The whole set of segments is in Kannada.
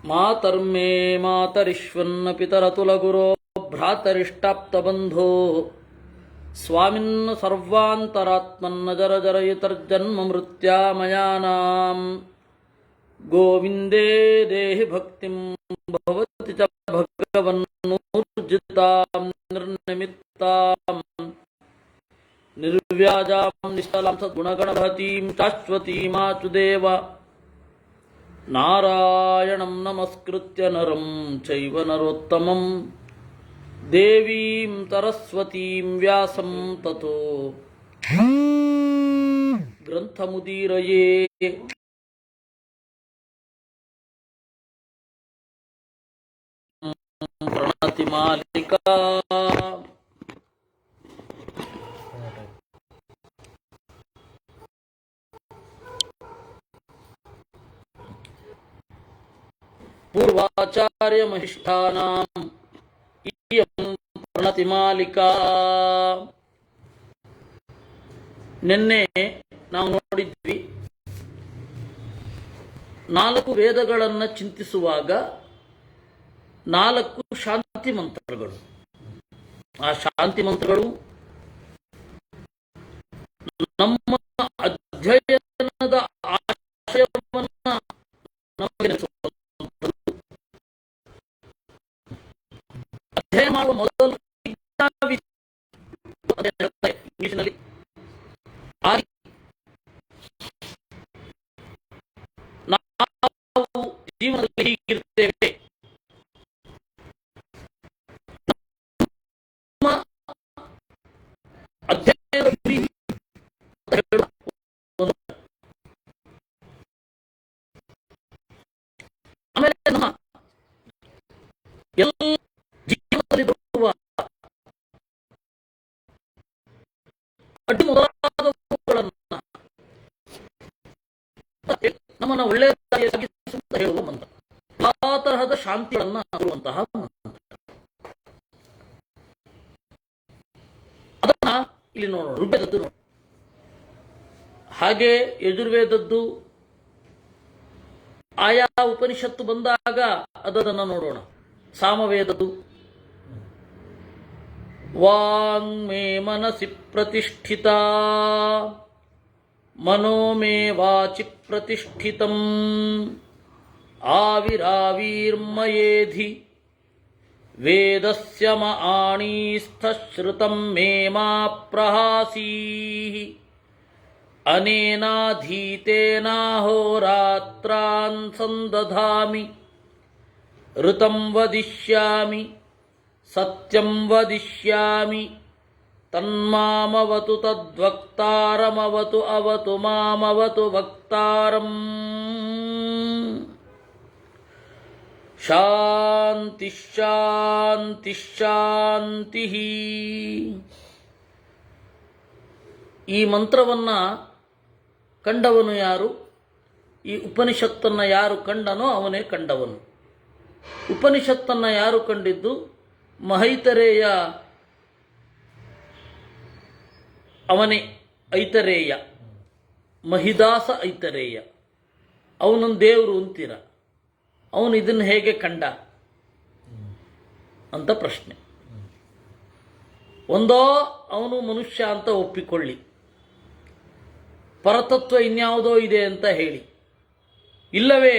ಮಾತರ್ಮೇ ಮಾತರಿಶ್ವನ್ನ ಪಿತರತುಲಗುರೋ ಭ್ರಾತರಿಷ್ಟಾಪ್ತಬಂಧೋ ಸ್ವಾಮಿನ್ನ ಸರ್ವಾಂತರಾತ್ಮನ್ನ ಜರ ಜರಯಿತರ್ಜನ್ಮ ಮೃತ್ಯಾಮಯಾನಾಂ ಗೋವಿಂದೇ ದೇಹಿ ಭಕ್ತಿಂ ಭವತಿ ಚ ಭಗವನ್ನೂರ್ಜಿತಾಂ ನಿರ್ನಿಮಿತ್ತಾಂ ನಿರ್ವ್ಯಾಜಾಂ ನಿಶ್ಚಲಾಂ ಸದ್ಗುಣಗಣಭತೀಂ ಶಾಶ್ವತೀಮಾಚುದೇವ ನಾರಾಯಣಂ ನಮಸ್ಕೃತ್ಯ ನರಂ ಚೈವ ನರೋತ್ತಮಂ ದೇವೀಂ ಸರಸ್ವತೀಂ ವ್ಯಾಸಂ ತತೋ ಗ್ರಂಥಮುದೀರಯೇ. ಪ್ರಣತಿ ಮಾಲಿಕಾ ಪೂರ್ವಾಚಾರ್ಯ ಮಹಿಷ್ಠಾನಾಂ ಇಯಂ ಪ್ರಣತಿ ಮಾಲಿಕಾ. ನಿನ್ನೆ ನಾವು ನೋಡಿದ್ವಿ, 4 ವೇದಗಳನ್ನು ಚಿಂತಿಸುವಾಗ 4 ಶಾಂತಿ ಮಂತ್ರಗಳು. ಆ ಶಾಂತಿ ಮಂತ್ರಗಳು ನಮ್ಮ ಅಧ್ಯಯನದ ಆಶಯವನ್ನು ನಮಗೆ ಅಧ್ಯಯನ ಮಾಡುವ ಮೊದಲು ಇಂಗ್ಲಿಷ್ನಲ್ಲಿ ನಾವು ಜೀವನದಲ್ಲಿ ಹೀಗಿರ್ತೇವೆ, ಅಧ್ಯಯನದ ಗುರಿ ಆಮೇಲೆ ನಮ್ಮ ಎಲ್ಲ ಜೀವನದಲ್ಲಿ ಬರುವ ಅಡ್ಡಿ ಮೊದಲಾದವುಗಳನ್ನು ನಮ್ಮನ್ನು ಒಳ್ಳೆಯ ಸಾಗಿಸುವಂತ ಹೇಳುವ ಮಂತ್ರ, ಆ ತರಹದ ಶಾಂತಿಗಳನ್ನು ಕೊಡುವಂತಹ ಮಂತ್ರ. ಅದನ್ನ ಇಲ್ಲಿ ನೋಡೋಣ. ಋಗ್ವೇದದ್ದು ನೋಡೋಣ, ಹಾಗೆ ಯಜುರ್ವೇದದ್ದು ಆಯಾ ಉಪನಿಷತ್ತು ಬಂದಾಗ ಅದನ್ನು ನೋಡೋಣ. ಸಾಮವೇದದ್ದು ವಾಂಗ್ಮೇ ಮನಸಿ ಪ್ರತಿಷ್ಠಿತಾ ಮನೋ ಮೇ ವಾಚಿ ಪ್ರತಿಷ್ಠಿತಂ ಆವಿರಾವೀರ್ಮಯೇಧಿ ವೇದಸ್ಯ ಮಾಣೀಸ್ಥಶ್ರುತಂ ಮೇ ಮಾ ಪ್ರಹಾಸೀಃ ಅನೇನಾಧೀತೇನಾಹೋರಾತ್ರಾನ್ ಸಂದಧಾಮಿ ಋತಂ ವದಿಷ್ಯಾಮಿ ಸತ್ಯಂ ವದಿಷ್ಯಾಮಿ ತನ್ಮಾಮವತು ತದ್ವಕ್ತಾರಮವತು ಅವತು ಮಾಮವತು ವಕ್ತಾರಂ. ಶಾಂತಿ ಶಾಂತಿ ಶಾಂತಿ. ಈ ಮಂತ್ರವನ್ನು ಕಂಡವನು ಯಾರು? ಈ ಉಪನಿಷತ್ತನ್ನು ಯಾರು ಕಂಡನೋ ಅವನೇ ಕಂಡವನು. ಉಪನಿಷತ್ತನ್ನು ಯಾರು ಕಂಡಿದ್ದು? ಮಹೈತರೇಯ, ಅವನೇ ಐತರೇಯ, ಮಹಿದಾಸ ಐತರೇಯ. ಅವನೊಂದು ದೇವರು ಅಂತೀರ, ಅವನು ಇದನ್ನು ಹೇಗೆ ಕಂಡ ಅಂತ ಪ್ರಶ್ನೆ. ಒಂದೋ ಅವನು ಮನುಷ್ಯ ಅಂತ ಒಪ್ಪಿಕೊಳ್ಳಿ, ಪರತತ್ವ ಇನ್ಯಾವುದೋ ಇದೆ ಅಂತ ಹೇಳಿ, ಇಲ್ಲವೇ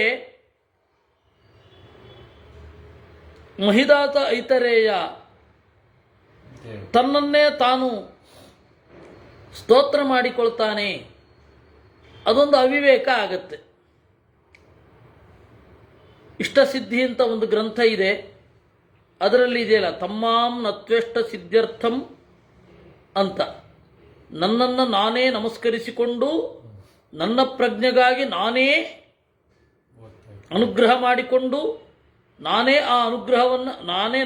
ಮಹಿದಾತ ಐತರೇಯ ತನ್ನನ್ನೇ ತಾನು ಸ್ತೋತ್ರ ಮಾಡಿಕೊಳ್ತಾನೆ. ಅದೊಂದು ಅವಿವೇಕ ಆಗತ್ತೆ. ಇಷ್ಟಸಿದ್ಧಿ ಅಂತ ಒಂದು ಗ್ರಂಥ ಇದೆ, ಅದರಲ್ಲಿ ಇದೆಯಲ್ಲ, ತಮ್ಮಾಂ ನತ್ವೆಷ್ಟ ಸಿದ್ಧ್ಯರ್ಥಂ ಅಂತ. ನನ್ನನ್ನು ನಾನೇ ನಮಸ್ಕರಿಸಿಕೊಂಡು ನನ್ನ ಪ್ರಜ್ಞೆಗಾಗಿ ನಾನೇ ಅನುಗ್ರಹ ಮಾಡಿಕೊಂಡು ನಾನೇ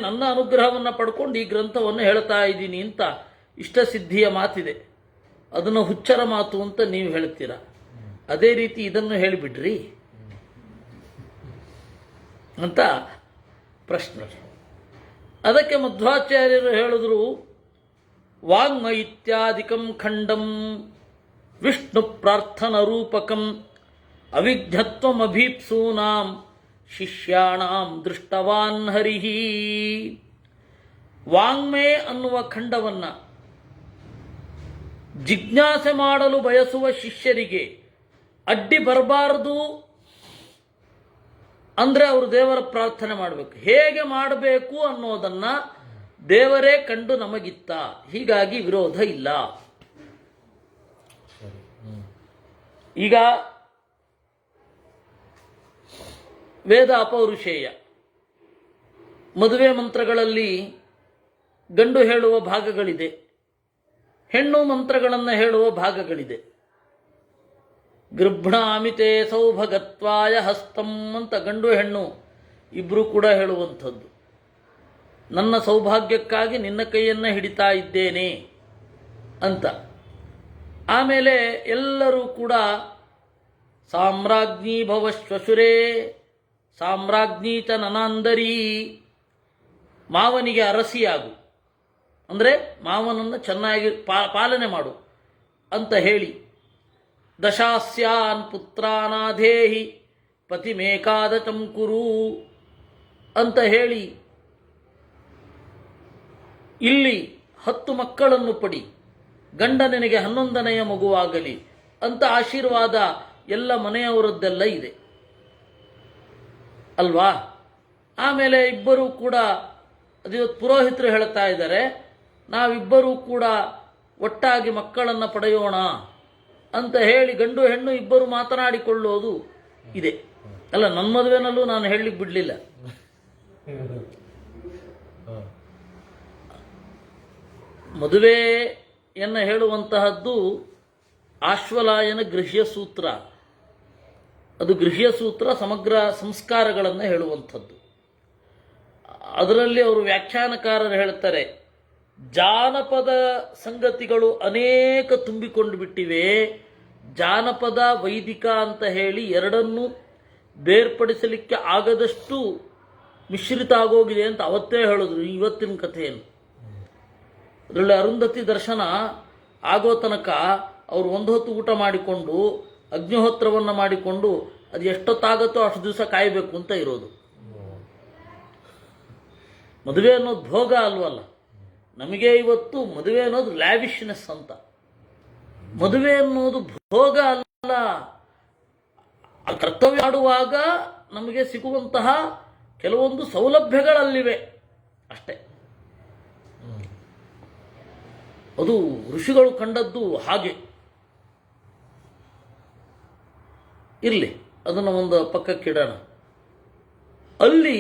ನನ್ನ ಅನುಗ್ರಹವನ್ನು ಪಡ್ಕೊಂಡು ಈ ಗ್ರಂಥವನ್ನು ಹೇಳ್ತಾ ಇದ್ದೀನಿ ಅಂತ ಇಷ್ಟಸಿದ್ಧಿಯ ಮಾತಿದೆ. ಅದನ್ನು ಹುಚ್ಚರ ಮಾತು ಅಂತ ನೀವು ಹೇಳ್ತೀರ. ಅದೇ ರೀತಿ ಇದನ್ನು ಹೇಳಿಬಿಡ್ರಿ ಅಂತ ಪ್ರಶ್ನೆ. ಅದಕ್ಕೆ ಮಧ್ವಾಚಾರ್ಯರು ಹೇಳಿದ್ರು, ವಾಂಗ್ಮ ಇತ್ಯಾದಿಕಂ ಖಂಡಂ ವಿಷ್ಣು ಪ್ರಾರ್ಥನ ರೂಪಕಂ ಅವಿಘ್ನತ್ವಮಭೀಪ್ಸೂನಾಂ ಶಿಷ್ಯಾಣಾಂ ದೃಷ್ಟವಾನ್ ಹರಿಹಿ. ವಾಂಗ್ಮೇ ಅನ್ನುವ ಖಂಡವನ್ನು ಜಿಜ್ಞಾಸೆ ಮಾಡಲು ಬಯಸುವ ಶಿಷ್ಯರಿಗೆ ಅಡ್ಡಿ ಬರಬಾರದು ಅಂದರೆ ಅವರು ದೇವರ ಪ್ರಾರ್ಥನೆ ಮಾಡಬೇಕು. ಹೇಗೆ ಮಾಡಬೇಕು ಅನ್ನೋದನ್ನ ದೇವರೇ ಕಂಡು ನಮಗಿತ್ತ, ಹೀಗಾಗಿ ವಿರೋಧ ಇಲ್ಲ. ಈಗ ವೇದ ಅಪೌರುಷೇಯ ಮದುವೆ ಮಂತ್ರಗಳಲ್ಲಿ ಗಂಡು ಹೇಳುವ ಭಾಗಗಳಿದೆ, ಹೆಣ್ಣು ಮಂತ್ರಗಳನ್ನು ಹೇಳುವ ಭಾಗಗಳಿದೆ. ಗೃಭ್ಣಾಮಿತೆ ಸೌಭಗತ್ವಾಯ ಹಸ್ತಂ ಅಂತ ಗಂಡು ಹೆಣ್ಣು ಇಬ್ಬರು ಕೂಡ ಹೇಳುವಂಥದ್ದು. ನನ್ನ ಸೌಭಾಗ್ಯಕ್ಕಾಗಿ ನಿನ್ನ ಕೈಯನ್ನು ಹಿಡಿತಾ ಇದ್ದೇನೆ ಅಂತ. ಆಮೇಲೆ ಎಲ್ಲರೂ ಕೂಡ ಸಾಮ್ರಾಜ್ಞೀ ಭವ ಶ್ವಶುರೇ ಸಾಮ್ರಾಜ್ಞೀ ಚ ನನಾಂದರಿ, ಮಾವನಿಗೆ ಅರಸಿಯಾಗು ಅಂದರೆ ಮಾವನನ್ನು ಚೆನ್ನಾಗಿ ಪಾಲನೆ ಮಾಡು ಅಂತ ಹೇಳಿ, ದಶಾಸ್ಯಾನ್ ಪುತ್ರಾನಾಧೇಹಿ ಪತಿಮೇಕಾದಚಂ ಕುರು ಅಂತ ಹೇಳಿ, ಇಲ್ಲಿ 10 ಮಕ್ಕಳನ್ನು ಪಡಿ, ಗಂಡ ನಿನಗೆ 11ನೆಯ ಮಗುವಾಗಲಿ ಅಂತ ಆಶೀರ್ವಾದ ಎಲ್ಲ ಮನೆಯವರದ್ದೆಲ್ಲ ಇದೆ ಅಲ್ವಾ. ಆಮೇಲೆ ಇಬ್ಬರೂ ಕೂಡ ಅದಿವತ್ತು ಪುರೋಹಿತರು ಹೇಳ್ತಾ ಇದ್ದಾರೆ, ನಾವಿಬ್ಬರೂ ಕೂಡ ಒಟ್ಟಾಗಿ ಮಕ್ಕಳನ್ನು ಪಡೆಯೋಣ ಅಂತ ಹೇಳಿ ಗಂಡು ಹೆಣ್ಣು ಇಬ್ಬರು ಮಾತನಾಡಿಕೊಳ್ಳೋದು ಇದೆ. ಅಲ್ಲ, ನನ್ನ ಮದುವೆನಲ್ಲೂ ನಾನು ಹೇಳಲಿಕ್ಕೆ ಬಿಡಲಿಲ್ಲ. ಮದುವೆಯನ್ನು ಹೇಳುವಂತಹದ್ದು ಆಶ್ವಲಾಯನ ಗೃಹ್ಯ ಸೂತ್ರ. ಅದು ಗೃಹ್ಯ ಸೂತ್ರ ಸಮಗ್ರ ಸಂಸ್ಕಾರಗಳನ್ನು ಹೇಳುವಂಥದ್ದು. ಅದರಲ್ಲಿ ಅವರು ವ್ಯಾಖ್ಯಾನಕಾರರು ಹೇಳ್ತಾರೆ, ಜಾನಪದ ಸಂಗತಿಗಳು ಅನೇಕ ತುಂಬಿಕೊಂಡು ಬಿಟ್ಟಿವೆ. ಜಾನಪದ ವೈದಿಕ ಅಂತ ಹೇಳಿ ಎರಡನ್ನೂ ಬೇರ್ಪಡಿಸಲಿಕ್ಕೆ ಆಗದಷ್ಟು ಮಿಶ್ರಿತ ಆಗೋಗಿದೆ ಅಂತ ಅವತ್ತೇ ಹೇಳಿದ್ರು. ಇವತ್ತಿನ ಕಥೆಯನ್ನು ಅದರಲ್ಲಿ ಅರುಂಧತಿ ದರ್ಶನ ಆಗೋ ತನಕ ಅವರು ಒಂದು ಹೊತ್ತು ಊಟ ಮಾಡಿಕೊಂಡು ಅಗ್ನಿಹೋತ್ರವನ್ನು ಮಾಡಿಕೊಂಡು ಅದು ಎಷ್ಟೊತ್ತಾಗತ್ತೋ ಅಷ್ಟು ದಿವಸ ಕಾಯಬೇಕು ಅಂತ ಇರೋದು. ಮದುವೆ ಅನ್ನೋದು ಭೋಗ ಅಲ್ವಲ್ಲ. ನಮಗೆ ಇವತ್ತು ಮದುವೆ ಅನ್ನೋದು ಲ್ಯಾವಿಶ್ನೆಸ್ ಅಂತ. ಮದುವೆ ಅನ್ನೋದು ಭೋಗ ಅಲ್ಲ. ಕರ್ತವ್ಯ ಮಾಡುವಾಗ ನಮಗೆ ಸಿಗುವಂತಹ ಕೆಲವೊಂದು ಸೌಲಭ್ಯಗಳಲ್ಲಿವೆ ಅಷ್ಟೇ. ಅದು ಋಷಿಗಳು ಕಂಡದ್ದು ಹಾಗೆ. ಇರಲಿ, ಅದನ್ನು ಒಂದು ಪಕ್ಕಕ್ಕಿಡೋಣ. ಅಲ್ಲಿ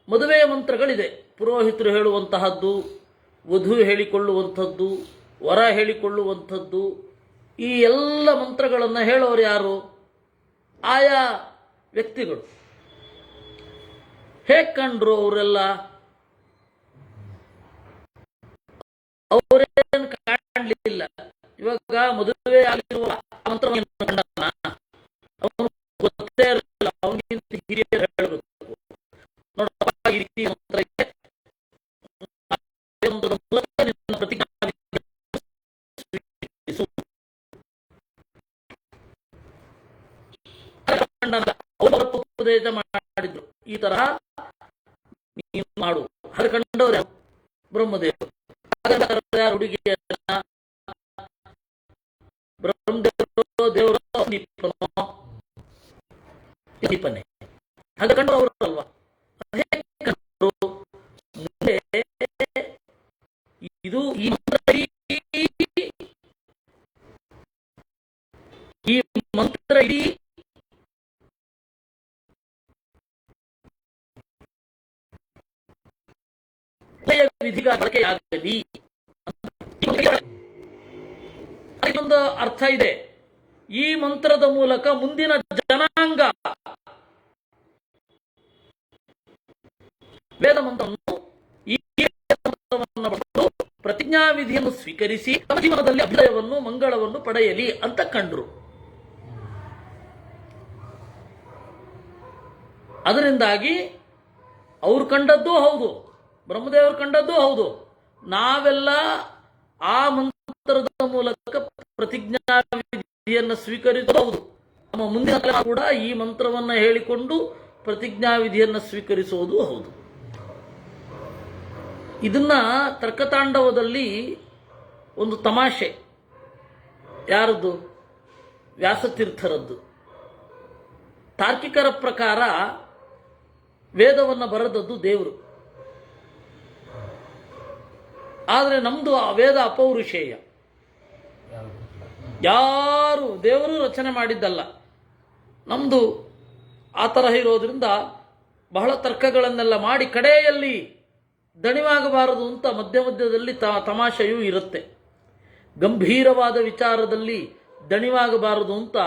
ಮದುವೆಯ ಮಂತ್ರಗಳಿದೆ. ಪುರೋಹಿತರು ಹೇಳುವಂತಹದ್ದು, ವಧು ಹೇಳಿಕೊಳ್ಳುವಂಥದ್ದು, ವರ ಹೇಳಿಕೊಳ್ಳುವಂಥದ್ದು. ಈ ಎಲ್ಲ ಮಂತ್ರಗಳನ್ನು ಹೇಳೋರು ಯಾರು? ಆಯಾ ವ್ಯಕ್ತಿಗಳು. ಹೇಗೆ ಕಂಡ್ರು ಅವರೆಲ್ಲ? ಅವರೇನು ಕಾಣಲಿಲ್ಲ. ಇವಾಗ ಮದುವೆ ಆಗಿರುವ ಮಂತ್ರವನ್ನು ಕಂಡನ ಅವನು ಗೊತ್ತೇ ಇರಲಿಲ್ಲ. ಅವನಿಗಿಂತ ಹಿರಿಯರು ಹೇಳಬೇಕು, ನೋಡಪ್ಪ ಈ ರೀತಿ ಮಂತ್ರ ಇದೆ, ನಿನ್ನ ಪ್ರತಿಜ್ಞೆ ಉಪದೇಶ ಮಾಡಿದ್ರು. ಈ ತರಹ ನೀನು ಮಾಡು. ಹಾಗೆ ಕಂಡವ್ರು ಯಾರು? ಬ್ರಹ್ಮದೇವರು. ಹುಡುಗಿಯನ್ನ ಬ್ರಹ್ಮದೇವರು ದೇವರು ದೀಪನೆ ಹಾಗೆ ಕಂಡು ಅವರು ಅಲ್ವಾ? ಇದು ಈ ಮಂತ್ರ ಇಡೀ ವಿಧಿಗ ಬಳಕೆಯಾಗಲಿ. ಒಂದು ಅರ್ಥ ಇದೆ. ಈ ಮಂತ್ರದ ಮೂಲಕ ಮುಂದಿನ ಜನಾಂಗ ವೇದ ಮಂತ್ರವನ್ನು ಈ ಮಂತ್ರವನ್ನು ಪಡೆದು ಪ್ರತಿಜ್ಞಾವಿಧಿಯನ್ನು ಸ್ವೀಕರಿಸಿ ತಮ್ಮ ಜೀವನದಲ್ಲಿ ಅಭ್ಯುದಯವನ್ನು ಮಂಗಳವನ್ನು ಪಡೆಯಲಿ ಅಂತ ಕಂಡ್ರು. ಅದರಿಂದಾಗಿ ಅವ್ರು ಕಂಡದ್ದು ಹೌದು, ಬ್ರಹ್ಮದೇವರು ಕಂಡದ್ದು ಹೌದು. ನಾವೆಲ್ಲ ಆ ಮಂತ್ರ ಮಂತ್ರದ ಮೂಲಕ ಪ್ರತಿಜ್ಞಾ ವಿಧಿಯನ್ನು ಸ್ವೀಕರಿಸಬಹುದು. ನಮ್ಮ ಮುಂದಿನ ಕೂಡ ಈ ಮಂತ್ರವನ್ನು ಹೇಳಿಕೊಂಡು ಪ್ರತಿಜ್ಞಾ ವಿಧಿಯನ್ನು ಸ್ವೀಕರಿಸುವುದು ಹೌದು. ಇದನ್ನ ತರ್ಕತಾಂಡವದಲ್ಲಿ ಒಂದು ತಮಾಷೆ, ಯಾರದ್ದು? ವ್ಯಾಸತೀರ್ಥರದ್ದು. ತಾರ್ಕಿಕರ ಪ್ರಕಾರ ವೇದವನ್ನು ಬರೆದದ್ದು ದೇವರು, ಆದರೆ ನಮ್ದು ಆ ವೇದ ಅಪೌರುಷೇಯ, ಯಾರು ದೇವರು ರಚನೆ ಮಾಡಿದ್ದಲ್ಲ. ನಮ್ದು ಆ ತರಹ ಇರೋದ್ರಿಂದ ಬಹಳ ತರ್ಕಗಳನ್ನೆಲ್ಲ ಮಾಡಿ ಕಡೆಯಲ್ಲಿ ದಣಿವಾಗಬಾರದು ಅಂತ ಮಧ್ಯ ಮಧ್ಯದಲ್ಲಿ ತಮಾಷೆಯೂ ಇರುತ್ತೆ. ಗಂಭೀರವಾದ ವಿಚಾರದಲ್ಲಿ ದಣಿವಾಗಬಾರದು ಅಂತ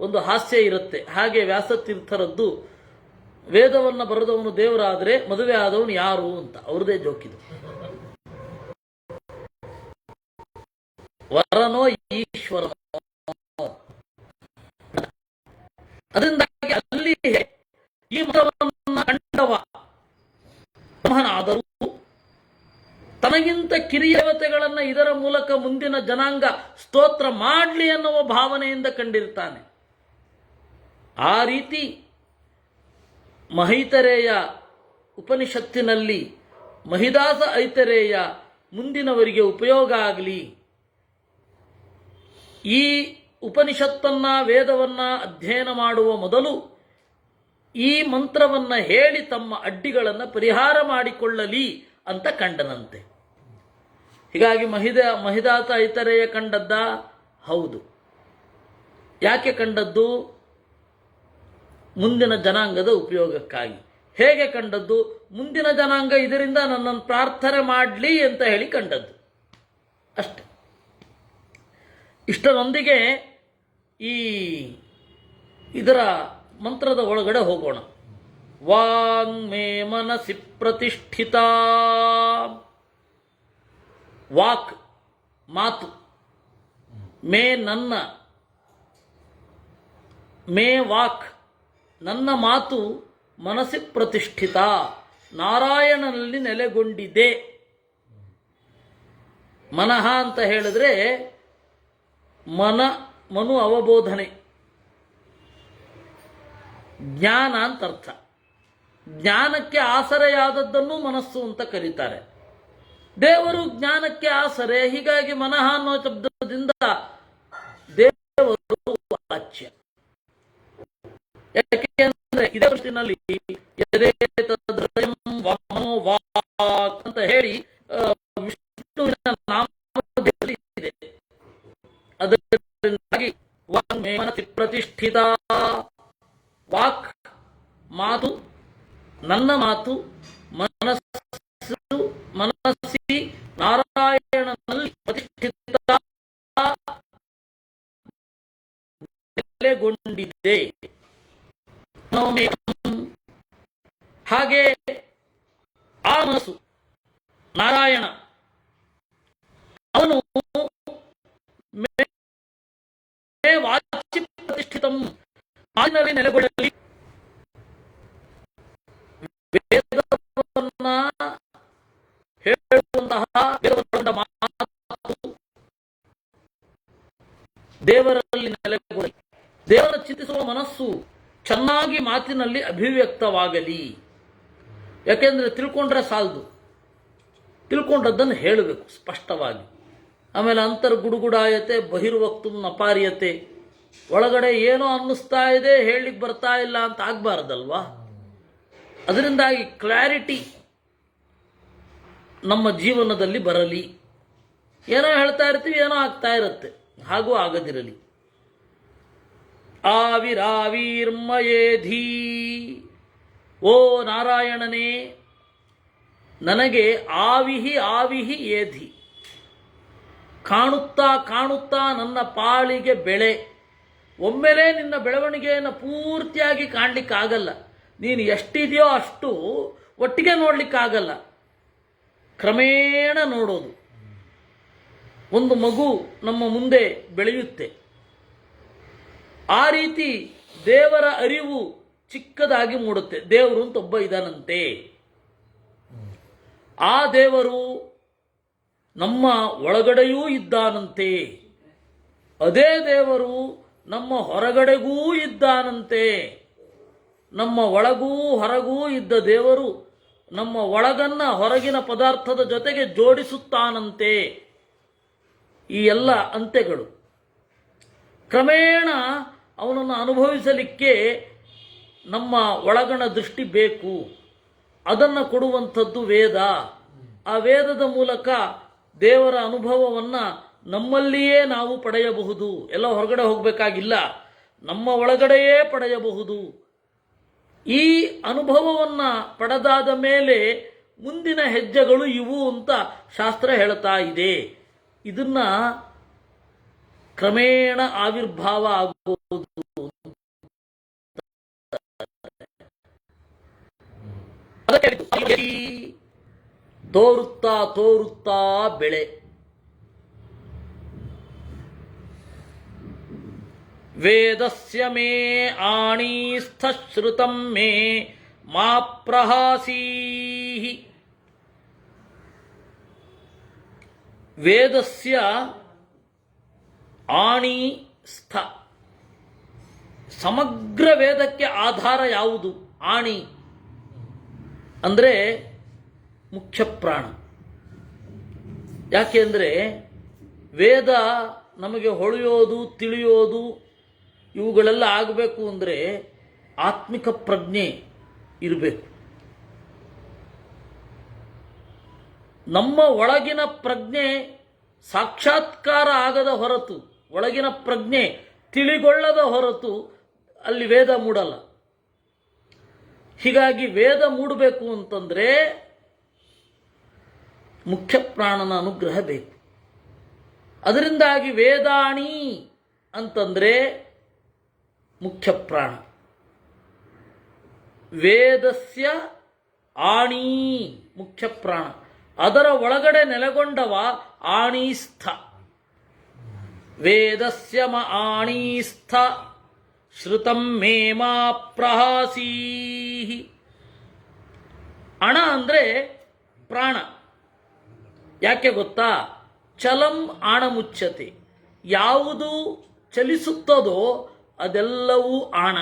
ಒಂದು ಹಾಸ್ಯ ಇರುತ್ತೆ. ಹಾಗೆ ವ್ಯಾಸತೀರ್ಥರದ್ದು ವೇದವನ್ನು ಬರೆದವನು ದೇವರಾದರೆ ಮದುವೆ ಆದವನು ಯಾರು ಅಂತ ಅವ್ರದೇ ಜೋಕಿದು. ವರನೋ ಈಶ್ವರನೋ. ಅದರಿಂದಾಗಿ ಅಲ್ಲಿ ಈ ಮಂತ್ರವನ್ನು ಕಂಡವ ಬ್ರಹ್ಮನಾದರೂ ತನಗಿಂತ ಕಿರಿಯ ದೇವತೆಗಳನ್ನು ಇದರ ಮೂಲಕ ಮುಂದಿನ ಜನಾಂಗ ಸ್ತೋತ್ರ ಮಾಡಲಿ ಅನ್ನುವ ಭಾವನೆಯಿಂದ ಕಂಡಿರ್ತಾನೆ. ಆ ರೀತಿ ಮಹೈತರೇಯ ಉಪನಿಷತ್ತಿನಲ್ಲಿ ಮಹಿದಾಸ ಐತರೇಯ ಮುಂದಿನವರಿಗೆ ಉಪಯೋಗ ಆಗಲಿ, ಈ ಉಪನಿಷತ್ತನ್ನ ವೇದವನ್ನ ಅಧ್ಯಯನ ಮಾಡುವ ಮೊದಲು ಈ ಮಂತ್ರವನ್ನು ಹೇಳಿ ತಮ್ಮ ಅಡ್ಡಿಗಳನ್ನು ಪರಿಹಾರ ಮಾಡಿಕೊಳ್ಳಲಿ ಅಂತ ಕಂಡನಂತೆ. ಹೀಗಾಗಿ ಮಹಿದಾಸ ಐತರೇಯ ಕಂಡದ್ದ? ಹೌದು. ಯಾಕೆ ಕಂಡದ್ದು? ಮುಂದಿನ ಜನಾಂಗದ ಉಪಯೋಗಕ್ಕಾಗಿ. ಹೇಗೆ ಕಂಡದ್ದು? ಮುಂದಿನ ಜನಾಂಗ ಇದರಿಂದ ನನ್ನನ್ನು ಪ್ರಾರ್ಥನೆ ಮಾಡಲಿ ಅಂತ ಹೇಳಿ ಕಂಡದ್ದು ಅಷ್ಟೆ. ಇಷ್ಟರೊಂದಿಗೆ ಇದರ ಮಂತ್ರದ ಒಳಗಡೆ ಹೋಗೋಣ. ವಾಂಗ್ಮೇ ಮನಸಿ ಪ್ರತಿಷ್ಠಿತ. ವಾಕ್ ಮಾತು, ಮೇ ನನ್ನ, ಮೇ ವಾಕ್ ನನ್ನ ಮಾತು ಮನಸ್ಸಿ ಪ್ರತಿಷ್ಠಿತ, ನಾರಾಯಣನಲ್ಲಿ ನೆಲೆಗೊಂಡಿದೆ. ಮನಃ ಅಂತ ಹೇಳಿದ್ರೆ ಮನು ಅವಬೋಧನೆ, ಜ್ಞಾನ ಅಂತ ಅರ್ಥ. ಜ್ಞಾನಕ್ಕೆ ಆಸರೆಯಾದದ್ದನ್ನು ಮನಸ್ಸು ಅಂತ ಕರೀತಾರೆ. ದೇವರು ಜ್ಞಾನಕ್ಕೆ ಆಸರೆ. ಹೀಗಾಗಿ ಮನಃ ಅನ್ನೋ ಶಬ್ದದಿಂದ ದೇವರು ವಾಚ್ಯ. ಯಾಕೆಂದ್ರೆ ಇದೇ ದೃಷ್ಟಿನಲ್ಲಿ ಅಂತ ಹೇಳಿ ವಿಷ್ಣುವಿನ ನಾಮದಲ್ಲಿ ಇದೆ. ಅದರಿಂದಾಗಿ ವಾಂಗ್ಮೇ ಮನಸಿ ಪ್ರತಿಷ್ಠಿತ. ವಾಕ್ ಮಾತು, ನನ್ನ ಮಾತು ಮನಸ್ಸಿ ನಾರಾಯಣನಲ್ಲಿ ಪ್ರತಿಷ್ಠಿತ ನೆಲೆಗೊಂಡಿದೆ. ಹಾಗೆ ಆ ಮನಸ್ಸು ನಾರಾಯಣ ಅವನು ವಾಚಿ ಪ್ರತಿಷ್ಠಿತಂ, ಮಾತಿನಲ್ಲಿ ನೆಲೆಗೊಳ್ಳಲಿ. ವೇದವನ್ನ ಹೇಳುವಂತಹ ಮಾತು ದೇವರಲ್ಲಿ ನೆಲೆಗೊಳ್ಳಲಿ. ದೇವರ ಚಿಂತಿಸುವ ಮನಸ್ಸು ಚೆನ್ನಾಗಿ ಮಾತಿನಲ್ಲಿ ಅಭಿವ್ಯಕ್ತವಾಗಲಿ. ಯಾಕೆಂದ್ರೆ ತಿಳ್ಕೊಂಡ್ರೆ ಸಾಲದು, ತಿಳ್ಕೊಂಡದ್ದನ್ನು ಹೇಳಬೇಕು ಸ್ಪಷ್ಟವಾಗಿ. ಆಮೇಲೆ ಅಂತರ್ಗುಡುಗುಡಾಯತೆ ಬಹಿರ್ವಕ್ತು ನಪಾರ್ಯತೆ, ಒಳಗಡೆ ಏನೋ ಅನ್ನಿಸ್ತಾ ಇದೆ ಹೇಳಲಿಕ್ಕೆ ಬರ್ತಾ ಇಲ್ಲ ಅಂತ ಆಗಬಾರ್ದಲ್ವಾ. ಅದರಿಂದಾಗಿ ಕ್ಲಾರಿಟಿ ನಮ್ಮ ಜೀವನದಲ್ಲಿ ಬರಲಿ. ಏನೋ ಹೇಳ್ತಾ ಇರ್ತೀವಿ, ಏನೋ ಆಗ್ತಾ ಇರುತ್ತೆ, ಹಾಗೂ ಆಗದಿರಲಿ. ಆವಿರಾವಿರ್ಮಯೇಧಿ, ಓ ನಾರಾಯಣನೇ ನನಗೆ ಆವಿಹಿ ಆವಿಹಿ ಏಧಿ, ಕಾಣುತ್ತಾ ಕಾಣುತ್ತಾ ನನ್ನ ಪಾಳಿಗೆ ಬೆಳೆ. ಒಮ್ಮೆಲೇ ನಿನ್ನ ಬೆಳವಣಿಗೆಯನ್ನು ಪೂರ್ತಿಯಾಗಿ ಕಾಣಲಿಕ್ಕಾಗಲ್ಲ. ನೀನು ಎಷ್ಟಿದೆಯೋ ಅಷ್ಟು ಒಟ್ಟಿಗೆ ನೋಡಲಿಕ್ಕಾಗಲ್ಲ, ಕ್ರಮೇಣ ನೋಡೋದು. ಒಂದು ಮಗು ನಮ್ಮ ಮುಂದೆ ಬೆಳೆಯುತ್ತೆ, ಆ ರೀತಿ ದೇವರ ಅರಿವು ಚಿಕ್ಕದಾಗಿ ಮೂಡುತ್ತೆ. ದೇವರು ಅಂತ ಒಬ್ಬ ಇದಾನಂತೆ. ಆ ದೇವರು ನಮ್ಮ ಒಳಗಡೆಯೂ ಇದ್ದಾನಂತೆ. ಅದೇ ದೇವರು ನಮ್ಮ ಹೊರಗಡೆಗೂ ಇದ್ದಾನಂತೆ. ನಮ್ಮ ಒಳಗೂ ಹೊರಗೂ ಇದ್ದ ದೇವರು ನಮ್ಮ ಒಳಗನ್ನ ಹೊರಗಿನ ಪದಾರ್ಥದ ಜೊತೆಗೆ ಜೋಡಿಸುತ್ತಾನಂತೆ. ಈ ಎಲ್ಲ ಅಂತೆಗಳು ಕ್ರಮೇಣ ಅವನನ್ನು ಅನುಭವಿಸಲಿಕ್ಕೆ ನಮ್ಮ ಒಳಗಣ ದೃಷ್ಟಿ ಬೇಕು. ಅದನ್ನು ಕೊಡುವಂಥದ್ದು ವೇದ. ಆ ವೇದದ ಮೂಲಕ ದೇವರ ಅನುಭವವನ್ನು ನಮ್ಮಲ್ಲಿಯೇ ನಾವು ಪಡೆಯಬಹುದು. ಎಲ್ಲ ಹೊರಗಡೆ ಹೋಗಬೇಕಾಗಿಲ್ಲ, ನಮ್ಮ ಒಳಗಡೆಯೇ ಪಡೆಯಬಹುದು. ಈ ಅನುಭವವನ್ನು ಪಡೆದಾದ ಮೇಲೆ ಮುಂದಿನ ಹೆಜ್ಜೆಗಳು ಇವು ಅಂತ ಶಾಸ್ತ್ರ ಹೇಳ್ತಾ ಇದೆ. ಇದನ್ನ ಕ್ರಮೇಣ ಆವಿರ್ಭಾವ ಆಗುವುದು. ತೋರುತ್ತಾ ತೋರುತ್ತಾ ಬೆಳೆ. ವೇದಸ್ಯ ಮೇ ಆಣೀಸ್ಥ ಶ್ರುತಂ ಮೇ ಮಾ ಪ್ರಹಾಸೀಹಿ. ವೇದಸ್ಯ ಆಣಿ ಸ್ಥ. ಸಮಗ್ರ ವೇದಕ್ಕೆ ಆಧಾರ ಯಾವುದು? ಆಣಿ ಅಂದರೆ ಮುಖ್ಯ ಪ್ರಾಣ. ಯಾಕೆಂದರೆ ವೇದ ನಮಗೆ ಹೊಳೆಯೋದು ತಿಳಿಯೋದು ಇವುಗಳೆಲ್ಲ ಆಗಬೇಕು ಅಂದರೆ ಆತ್ಮಿಕ ಪ್ರಜ್ಞೆ ಇರಬೇಕು. ನಮ್ಮ ಒಳಗಿನ ಪ್ರಜ್ಞೆ ಸಾಕ್ಷಾತ್ಕಾರ ಆಗದ ಹೊರತು, ಒಳಗಿನ ಪ್ರಜ್ಞೆ ತಿಳಿಗೊಳ್ಳದ ಹೊರತು ಅಲ್ಲಿ ವೇದ ಮೂಡಲ್ಲ. ಹೀಗಾಗಿ ವೇದ ಮೂಡಬೇಕು ಅಂತಂದರೆ ಮುಖ್ಯ ಪ್ರಾಣನ ಅನುಗ್ರಹ ಬೇಕು. ಅದರಿಂದಾಗಿ ವೇದಾಣಿ ಅಂತಂದರೆ ಮುಖ್ಯ ಪ್ರಾಣ. ವೇದಸ್ಯ ಆಣಿ ಮುಖ್ಯ ಪ್ರಾಣ. ಅದರ ಒಳಗಡೆ ನೆಲೆಗೊಂಡವ ಆಣೀಸ್ಥ. ವೇದಸ್ಯ ಮ ಆಣೀಸ್ಥ ಶ್ರುತಂ ಮೇ ಮಾ ಪ್ರಹಾಸೀಹಿ. ಅಣ ಅಂದರೆ ಪ್ರಾಣ. ಯಾಕೆ ಗೊತ್ತಾ? ಚಲಂ ಆಣ ಮುಚ್ಚತೆ. ಯಾವುದು ಚಲಿಸುತ್ತದೋ ಅದೆಲ್ಲವೂ ಆಣ.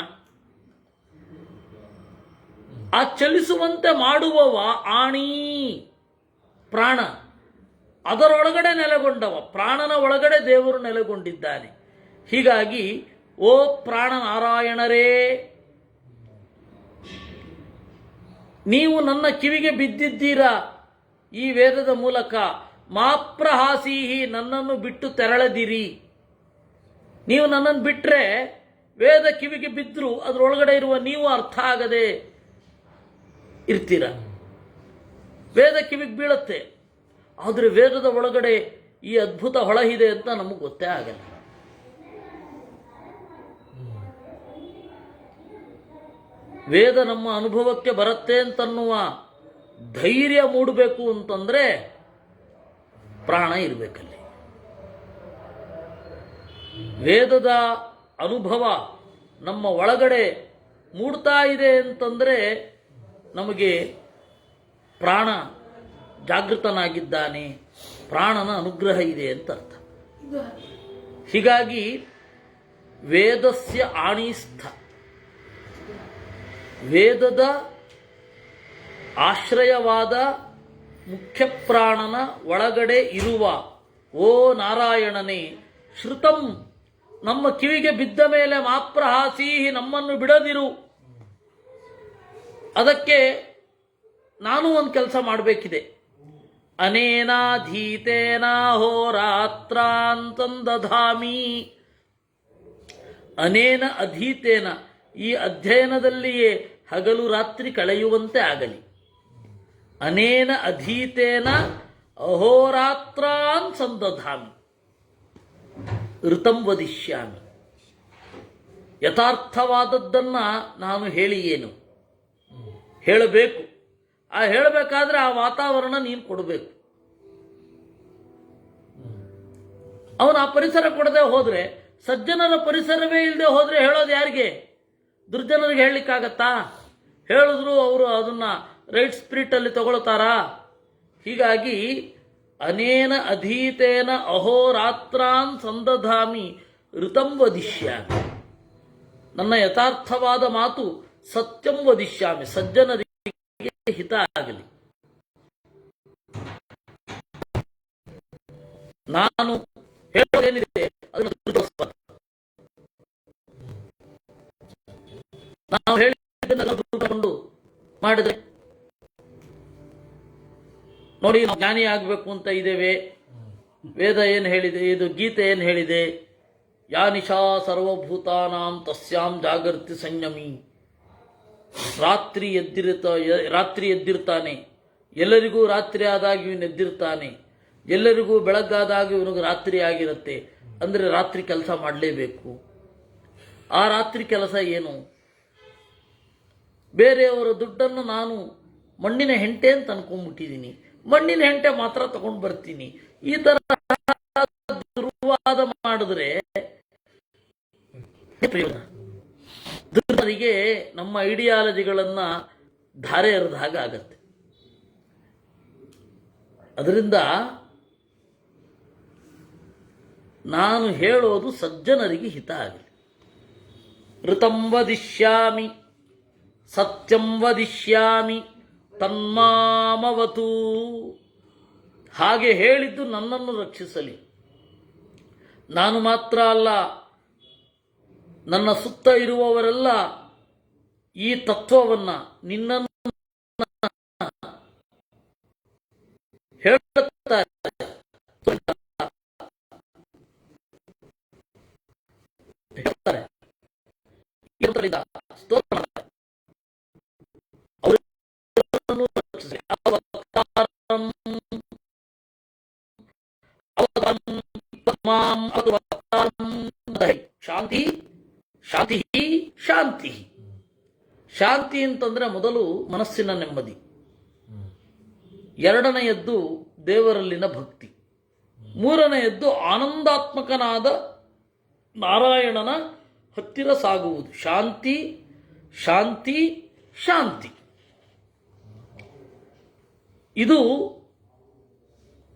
ಆ ಚಲಿಸುವಂತೆ ಮಾಡುವವ ಆಣಿ ಪ್ರಾಣ. ಅದರೊಳಗಡೆ ನೆಲೆಗೊಂಡವ. ಪ್ರಾಣನ ಒಳಗಡೆ ದೇವರು ನೆಲೆಗೊಂಡಿದ್ದಾನೆ. ಹೀಗಾಗಿ ಓ ಪ್ರಾಣನಾರಾಯಣರೇ, ನೀವು ನನ್ನ ಕಿವಿಗೆ ಬಿದ್ದಿದ್ದೀರಾ ಈ ವೇದದ ಮೂಲಕ. ಮಾಪ್ರಹಾಸೀಹಿ, ನನ್ನನ್ನು ಬಿಟ್ಟು ತೆರಳದಿರಿ. ನೀವು ನನ್ನನ್ನು ಬಿಟ್ಟರೆ ವೇದ ಕಿವಿಗೆ ಬಿದ್ದರೂ ಅದರೊಳಗಡೆ ಇರುವ ನೀವು ಅರ್ಥ ಆಗದೆ ಇರ್ತೀರ. ವೇದ ಕಿವಿಗೆ ಬೀಳುತ್ತೆ, ಆದರೆ ವೇದದ ಒಳಗಡೆ ಈ ಅದ್ಭುತ ಹೊಳಹಿದೆ ಅಂತ ನಮಗೆ ಗೊತ್ತೇ ಆಗಲ್ಲ. ವೇದ ನಮ್ಮ ಅನುಭವಕ್ಕೆ ಬರುತ್ತೆ ಅಂತನ್ನುವ ಧೈರ್ಯ ಮೂಡಬೇಕು ಅಂತಂದರೆ ಪ್ರಾಣ ಇರಬೇಕಲ್ಲಿ. ವೇದದ ಅನುಭವ ನಮ್ಮ ಒಳಗಡೆ ಮೂಡ್ತಾ ಇದೆ ಅಂತಂದರೆ ನಮಗೆ ಪ್ರಾಣ ಜಾಗೃತನಾಗಿದ್ದಾನೆ, ಪ್ರಾಣನ ಅನುಗ್ರಹ ಇದೆ ಅಂತ ಅರ್ಥ. ಹೀಗಾಗಿ ವೇದಸ್ಯ ಆಣೀಸ್ಥ, ವೇದದ ಆಶ್ರಯವಾದ ಮುಖ್ಯ ಪ್ರಾಣನ ಒಳಗಡೆ ಇರುವ ಓ ನಾರಾಯಣನೇ, ಶ್ರುತಂ ನಮ್ಮ ಕಿವಿಗೆ ಬಿದ್ದ ಮೇಲೆ ಮಾಪ್ರಹಾಸೀಹಿ, ನಮ್ಮನ್ನು ಬಿಡದಿರು. ಅದಕ್ಕೆ ನಾನು ಒಂದು ಕೆಲಸ ಮಾಡಬೇಕಿದೆ. ಅನೇನಾಧೀತೇನ ಹೋರಾತ್ರಾಂತಂದಧಾಮಿ. ಅನೇನ ಅಧೀತೇನ, ಈ ಅಧ್ಯಯನದಲ್ಲಿಯೇ ಹಗಲು ರಾತ್ರಿ ಕಳೆಯುವಂತೆ ಆಗಲಿ. ಅನೇನ ಅಧೀತೇನ ಅಹೋರಾತ್ರಾನ್ ಸಂದಧಾಮಿ ಋತಂ ವದಿಷ್ಯಾಮಿ. ಯಥಾರ್ಥವಾದದ್ದನ್ನು ನಾನು ಹೇಳಿ ಏನು ಹೇಳಬೇಕು. ಆ ಹೇಳಬೇಕಾದ್ರೆ ಆ ವಾತಾವರಣ ನೀನು ಕೊಡಬೇಕು. ಅವನು ಆ ಪರಿಸರ ಕೊಡದೆ ಹೋದರೆ, ಸಜ್ಜನರ ಪರಿಸರವೇ ಇಲ್ಲದೆ ಹೋದರೆ ಹೇಳೋದು ಯಾರಿಗೆ? ದುರ್ಜನರಿಗೆ ಹೇಳಲಿಕ್ಕಾಗತ್ತಾ? ಹೇಳಿದ್ರು ಅವರು ಅದನ್ನು ರೈಟ್ ಸ್ಪಿರಿಟಲ್ಲಿ ತಗೊಳ್ತಾರಾ? ಹೀಗಾಗಿ ಅನೇನ ಅಧೀತೇನ ಅಹೋರಾತ್ರಾನ್ ಸಂದಧಾಮಿ ಋತಂ ವದಿಷ್ಯಾಮಿ. ನನ್ನ ಯಥಾರ್ಥವಾದ ಮಾತು ಸತ್ಯಂ ವದಿಷ್ಯಾಮಿ, ಸಜ್ಜನರಿಗೆ ಹಿತ ಆಗಲಿ. ನಾನು ಹೇಳೋದೇನಿದೆ ಅದನ್ನು ನಾವು ಹೇಳಿದ್ದನ್ನೆಲ್ಲ ತಿಳ್ಕೊಂಡು ಮಾಡಿದ್ರೆ ನೋಡಿ, ನಾವು ಜ್ಞಾನಿ ಆಗಬೇಕು ಅಂತ ಇದ್ದೇವೆ. ವೇದ ಏನು ಹೇಳಿದೆ, ಇದು ಗೀತೆ ಏನು ಹೇಳಿದೆ? ಯಾ ನಿಶಾ ಸರ್ವಭೂತಾನಾಂ ತಸ್ಯಾಂ ಜಾಗೃತಿ ಸಂಯಮಿ. ರಾತ್ರಿ ಎದ್ದಿರ್ತಾನೆ, ಎಲ್ಲರಿಗೂ ರಾತ್ರಿ ಆದಾಗ ಇವನು ಎದ್ದಿರ್ತಾನೆ, ಎಲ್ಲರಿಗೂ ಬೆಳಗ್ಗಾದಾಗ ಇವನಿಗೆ ರಾತ್ರಿ ಆಗಿರುತ್ತೆ. ಅಂದರೆ ರಾತ್ರಿ ಕೆಲಸ ಮಾಡಲೇಬೇಕು. ಆ ರಾತ್ರಿ ಕೆಲಸ ಏನು? ಬೇರೆಯವರ ದುಡ್ಡನ್ನು ನಾನು ಮಣ್ಣಿನ ಹೆಂಟೆ ಅಂತ ಅನ್ಕೊಂಡ್ಬಿಟ್ಟಿದ್ದೀನಿ, ಮಣ್ಣಿನ ಹೆಂಟೆ ಮಾತ್ರ ತಗೊಂಡು ಬರ್ತೀನಿ. ಈ ತರ ದುರ್ವಾದ ಮಾಡಿದ್ರೆ ಪ್ರಯೋಜನ. ದುರ್ವರಿಗೆ ನಮ್ಮ ಐಡಿಯಾಲಜಿಗಳನ್ನ ಧಾರೆ ಎರೆದ ಹಾಗೆ ಆಗತ್ತೆ. ಅದರಿಂದ ನಾನು ಹೇಳೋದು ಸಜ್ಜನರಿಗೆ ಹಿತ ಆಗಲಿ. ಋತಂ ವದಿಷ್ಯಾಮಿ ಸತ್ಯಂ ವದಿಷ್ಯಾಮಿ ತನ್ಮಾಮವತು. ಹಾಗೆ ಹೇಳಿದ್ದು ನನ್ನನ್ನು ರಕ್ಷಿಸಲಿ. ನಾನು ಮಾತ್ರ ಅಲ್ಲ, ನನ್ನ ಸುತ್ತ ಇರುವವರೆಲ್ಲ ಈ ತತ್ವವನ್ನು ನಿನ್ನನ್ನು ಹೇಳ್ತಾರೆ. ಶಾಂತಿ ಶಾಂತಿ ಶಾಂತಿ. ಶಾಂತಿ ಅಂತಂದ್ರೆ ಮೊದಲು ಮನಸ್ಸಿನ ನೆಮ್ಮದಿ, ಎರಡನೆಯದ್ದು ದೇವರಲ್ಲಿನ ಭಕ್ತಿ, ಮೂರನೆಯದ್ದು ಆನಂದಾತ್ಮಕನಾದ ನಾರಾಯಣನ ಹತ್ತಿರ ಸಾಗುವುದು. ಶಾಂತಿ ಶಾಂತಿ ಶಾಂತಿ. ಇದು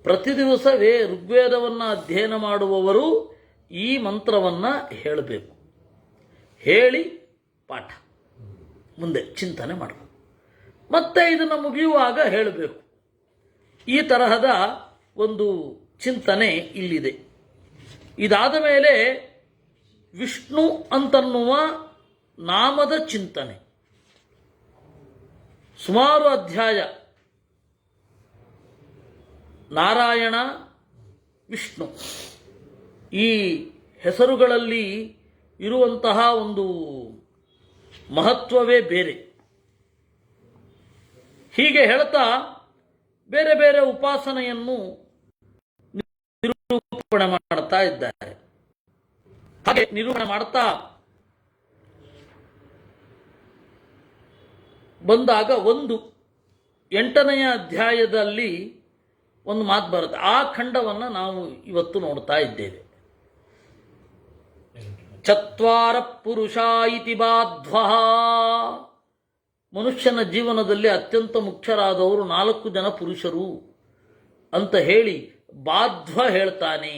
ಪ್ರತಿ ದಿವಸವೇ ಋಗ್ವೇದವನ್ನು ಅಧ್ಯಯನ ಮಾಡುವವರು ಈ ಮಂತ್ರವನ್ನು ಹೇಳಬೇಕು. ಹೇಳಿ ಪಾಠ ಮುಂದೆ ಚಿಂತನೆ ಮಾಡಬೇಕು. ಮತ್ತೆ ಇದನ್ನು ಮುಗಿಯುವಾಗ ಹೇಳಬೇಕು. ಈ ತರಹದ ಒಂದು ಚಿಂತನೆ ಇಲ್ಲಿದೆ. ಇದಾದ ಮೇಲೆ ವಿಷ್ಣು ಅಂತನ್ನುವ ನಾಮದ ಚಿಂತನೆ. ಸುಮಾರು ಅಧ್ಯಾಯ ನಾರಾಯಣ ವಿಷ್ಣು ಈ ಹೆಸರುಗಳಲ್ಲಿ ಇರುವಂತಹ ಒಂದು ಮಹತ್ವವೇ ಬೇರೆ. ಹೀಗೆ ಹೇಳ್ತಾ ಬೇರೆ ಬೇರೆ ಉಪಾಸನೆಯನ್ನು ನಿರೂಪಣೆ ಮಾಡ್ತಾ ಇದ್ದಾರೆ. ಹಾಗೆ ನಿರೂಪಣೆ ಮಾಡ್ತಾ ಬಂದಾಗ 8ನೇ ಅಧ್ಯಾಯದಲ್ಲಿ ಒಂದು ಮಾತು ಬರುತ್ತೆ. ಆ ಖಂಡವನ್ನು ನಾವು ಇವತ್ತು ನೋಡ್ತಾ ಇದ್ದೇವೆ. ಚತ್ವಾರ ಪುರುಷ ಇತಿ ಬಾಧ್ವಃ. ಮನುಷ್ಯನ ಜೀವನದಲ್ಲಿ ಅತ್ಯಂತ ಮುಖ್ಯರಾದವರು 4 ಜನ ಪುರುಷರು ಅಂತ ಹೇಳಿ ಬಾಧ್ವ ಹೇಳ್ತಾನೆ.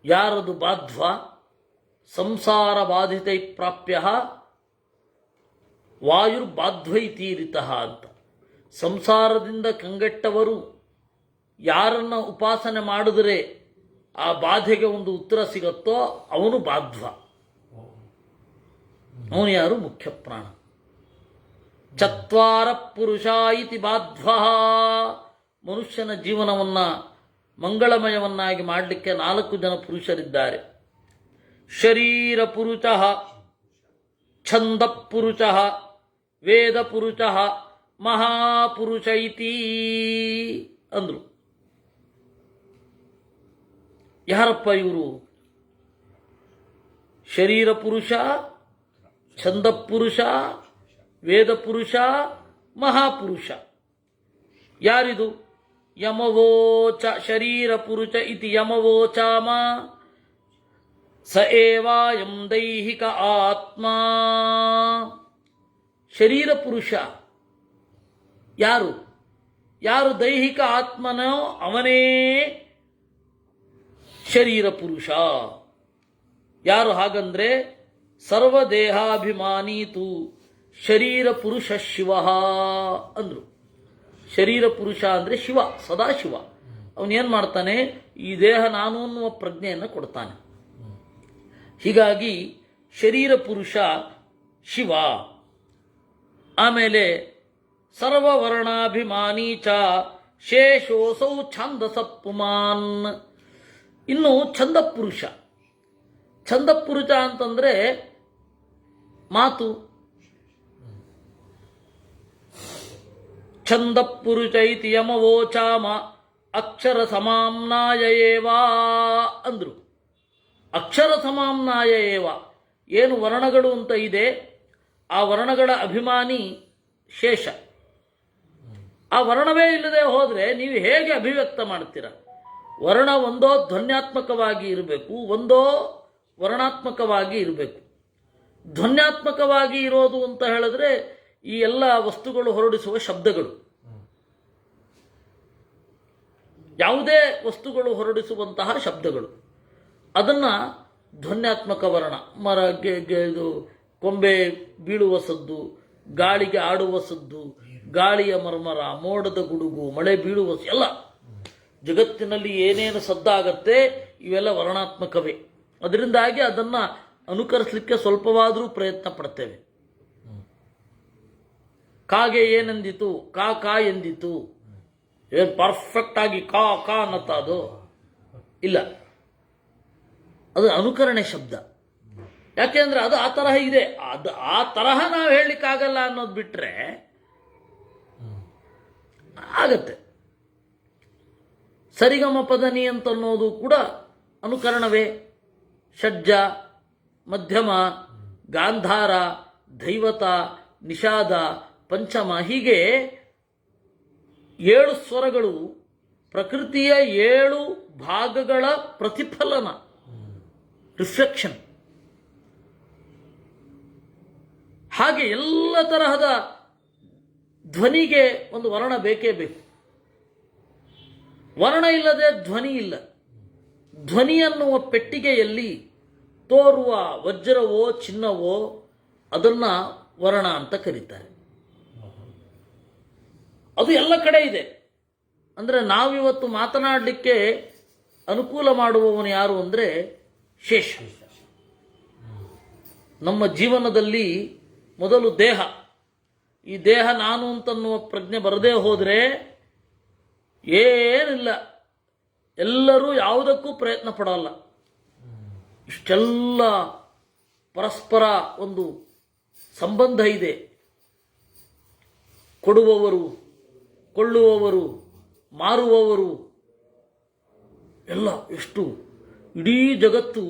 ಯಾರದು ಬಾಧ್ವ? ಸಂಸಾರ ಬಾಧಿತೈ ಪ್ರಾಪ್ಯ ವಾಯುರ್ಬಾಧ್ವೈತೀರಿತಃ ಅಂತ. ಸಂಸಾರದಿಂದ ಕಂಗೆಟ್ಟವರು ಯಾರನ್ನ ಉಪಾಸನೆ ಮಾಡಿದರೆ ಆ ಬಾಧೆಗೆ ಒಂದು ಉತ್ತರ ಸಿಗುತ್ತೋ ಅವನು ಬಾಧ್ವ. ಅವನು ಯಾರು? ಮುಖ್ಯ ಪ್ರಾಣ. ಚತ್ವಾರ ಪುರುಷ ಇತಿ ಬಾಧ್ವ. ಮನುಷ್ಯನ ಜೀವನವನ್ನು ಮಂಗಳಮಯವನ್ನಾಗಿ ಮಾಡಲಿಕ್ಕೆ 4 ಜನ ಪುರುಷರಿದ್ದಾರೆ. ಶರೀರ ಪುರುಷ, ಛಂದ ಪುರುಷ, ವೇದ ಪುರುಷ, ಮಹಾಪುರುಷ ಇತಿ ಅಂದ್ರು. ಯಾರಪ್ಪ ಇವರು? ಶರೀರ ಪುರುಷ, ಛಂದ ಪುರುಷ, ವೇದ ಪುರುಷ, ಮಹಾಪುರುಷ. ಯಾರಿದು? ಯಮವೋಚ ಶರೀರ ಪುರುಷ ಇತಿ ಯಮವೋಚಾಮ ಸ ಏವಾಯಂ ದೈಹಿಕ ಆತ್ಮ. ಶರೀರ ಪುರುಷ ಯಾರು? ಯಾರು ದೈಹಿಕ ಆತ್ಮನೋ ಅವನೇ ಶರೀರ ಪುರುಷ. ಯಾರು ಹಾಗಂದ್ರೆ ಸರ್ವದೇಹಾಭಿಮಾನೀತು ಶರೀರ ಪುರುಷ ಶಿವ ಅಂದ್ರು. ಶರೀರ ಪುರುಷ ಅಂದರೆ ಶಿವ, ಸದಾಶಿವ. ಅವನೇನು ಮಾಡ್ತಾನೆ, ಈ ದೇಹ ನಾನು ಅನ್ನುವ ಪ್ರಜ್ಞೆಯನ್ನು ಕೊಡ್ತಾನೆ. ಹೀಗಾಗಿ ಶರೀರ ಪುರುಷ ಶಿವ. ಆಮೇಲೆ ಸರ್ವವರ್ಣಾಭಿಮಾನಿ ಚ ಶೇಷೋಸೌ ಛಂದಸ ಪುಮಾನ್. ಇನ್ನು ಛಂದಪುರುಷ. ಛಂದಪುರುಷ ಅಂತಂದ್ರೆ ಮಾತು. ಛಂದಪುರುಷ ಇತಿ ಯಮವೋಚಾಮ ಅಕ್ಷರ ಸಮಾಮ್ನಾಯ ಏವ ಅಂದ್ರು. ಅಕ್ಷರ ಸಮಾಮ್ನಾಯ ಏವ, ಏನು ವರ್ಣಗಳು ಅಂತ ಇದೆ ಆ ವರ್ಣಗಳ ಅಭಿಮಾನಿ ಶೇಷ. ಆ ವರ್ಣವೇ ಇಲ್ಲದೆ ಹೋದರೆ ನೀವು ಹೇಗೆ ಅಭಿವ್ಯಕ್ತ ಮಾಡ್ತೀರ? ವರ್ಣ ಒಂದೋ ಧ್ವನ್ಯಾತ್ಮಕವಾಗಿ ಇರಬೇಕು, ಒಂದೋ ವರ್ಣಾತ್ಮಕವಾಗಿ ಇರಬೇಕು. ಧ್ವನ್ಯಾತ್ಮಕವಾಗಿ ಇರೋದು ಅಂತ ಹೇಳಿದ್ರೆ ಈ ಎಲ್ಲ ವಸ್ತುಗಳು ಹೊರಡಿಸುವ ಶಬ್ದಗಳು. ಯಾವುದೇ ವಸ್ತುಗಳು ಹೊರಡಿಸುವಂತಹ ಶಬ್ದಗಳು, ಅದನ್ನು ಧ್ವನ್ಯಾತ್ಮಕ ವರ್ಣ. ಮರ, ಇದು ಕೊಂಬೆ ಬೀಳುವ ಸದ್ದು, ಗಾಳಿಗೆ ಆಡುವ ಸದ್ದು, ಗಾಳಿಯ ಮರ್ಮರ, ಮೋಡದ ಗುಡುಗು, ಮಳೆ ಬೀಳುವ ಎಲ್ಲ ಜಗತ್ತಿನಲ್ಲಿ ಏನೇನು ಸದ್ದಾಗತ್ತೆ ಇವೆಲ್ಲ ವರ್ಣಾತ್ಮಕವೇ. ಅದರಿಂದಾಗಿ ಅದನ್ನು ಅನುಕರಿಸಲಿಕ್ಕೆ ಸ್ವಲ್ಪವಾದರೂ ಪ್ರಯತ್ನ ಪಡ್ತೇವೆ. ಕಾಗೆ ಏನೆಂದಿತು, ಕಾ ಕಾ ಎಂದಿತು, ಏನು ಪರ್ಫೆಕ್ಟ್ ಆಗಿ ಕಾ ಕಾ ಅನ್ನತ್ತ ಅದು ಇಲ್ಲ. ಅದು ಅನುಕರಣೆ ಶಬ್ದ. ಯಾಕೆಂದ್ರೆ ಅದು ಆ ತರಹ ಇದೆ. ಅದು ಆ ತರಹ ನಾವು ಹೇಳಲಿಕ್ಕಾಗಲ್ಲ ಅನ್ನೋದು ಬಿಟ್ರೆ ಆಗತ್ತೆ. ಸರಿಗಮ ಪದನಿ ಅಂತನ್ನೋದು ಕೂಡ ಅನುಕರಣವೇ. ಷಡ್ಜ, ಮಧ್ಯಮ, ಗಾಂಧಾರ, ದೈವತ, ನಿಷಾದ, ಪಂಚಮ, ಹೀಗೆ 7 ಸ್ವರಗಳು ಪ್ರಕೃತಿಯ 7 ಭಾಗಗಳ ಪ್ರತಿಫಲನ, ರಿಫ್ಲೆಕ್ಷನ್. ಹಾಗೆ ಎಲ್ಲ ತರಹದ ಧ್ವನಿಗೆ ಒಂದು ವರ್ಣ ಬೇಕೇ ಬೇಕು. ವರ್ಣ ಇಲ್ಲದೆ ಧ್ವನಿ ಇಲ್ಲ. ಧ್ವನಿ ಅನ್ನುವ ಪೆಟ್ಟಿಗೆಯಲ್ಲಿ ತೋರುವ ವಜ್ರವೋ ಚಿನ್ನವೋ ಅದನ್ನು ವರ್ಣ ಅಂತ ಕರೀತಾರೆ. ಅದು ಎಲ್ಲ ಕಡೆ ಇದೆ. ಅಂದರೆ ನಾವಿವತ್ತು ಮಾತನಾಡಲಿಕ್ಕೆ ಅನುಕೂಲ ಮಾಡುವವನು ಯಾರು ಅಂದರೆ ಶೇಷ. ನಮ್ಮ ಜೀವನದಲ್ಲಿ ಮೊದಲು ದೇಹ. ಈ ದೇಹ ನಾನು ಅಂತನ್ನುವ ಪ್ರಜ್ಞೆ ಬರದೇ ಹೋದರೆ ಏನಿಲ್ಲ, ಎಲ್ಲರೂ ಯಾವುದಕ್ಕೂ ಪ್ರಯತ್ನ ಪಡಲ್ಲ. ಇಷ್ಟೆಲ್ಲ ಪರಸ್ಪರ ಒಂದು ಸಂಬಂಧ ಇದೆ. ಕೊಡುವವರು, ಕೊಳ್ಳುವವರು, ಮಾರುವವರು ಎಲ್ಲ ಎಷ್ಟು ಇಡೀ ಜಗತ್ತು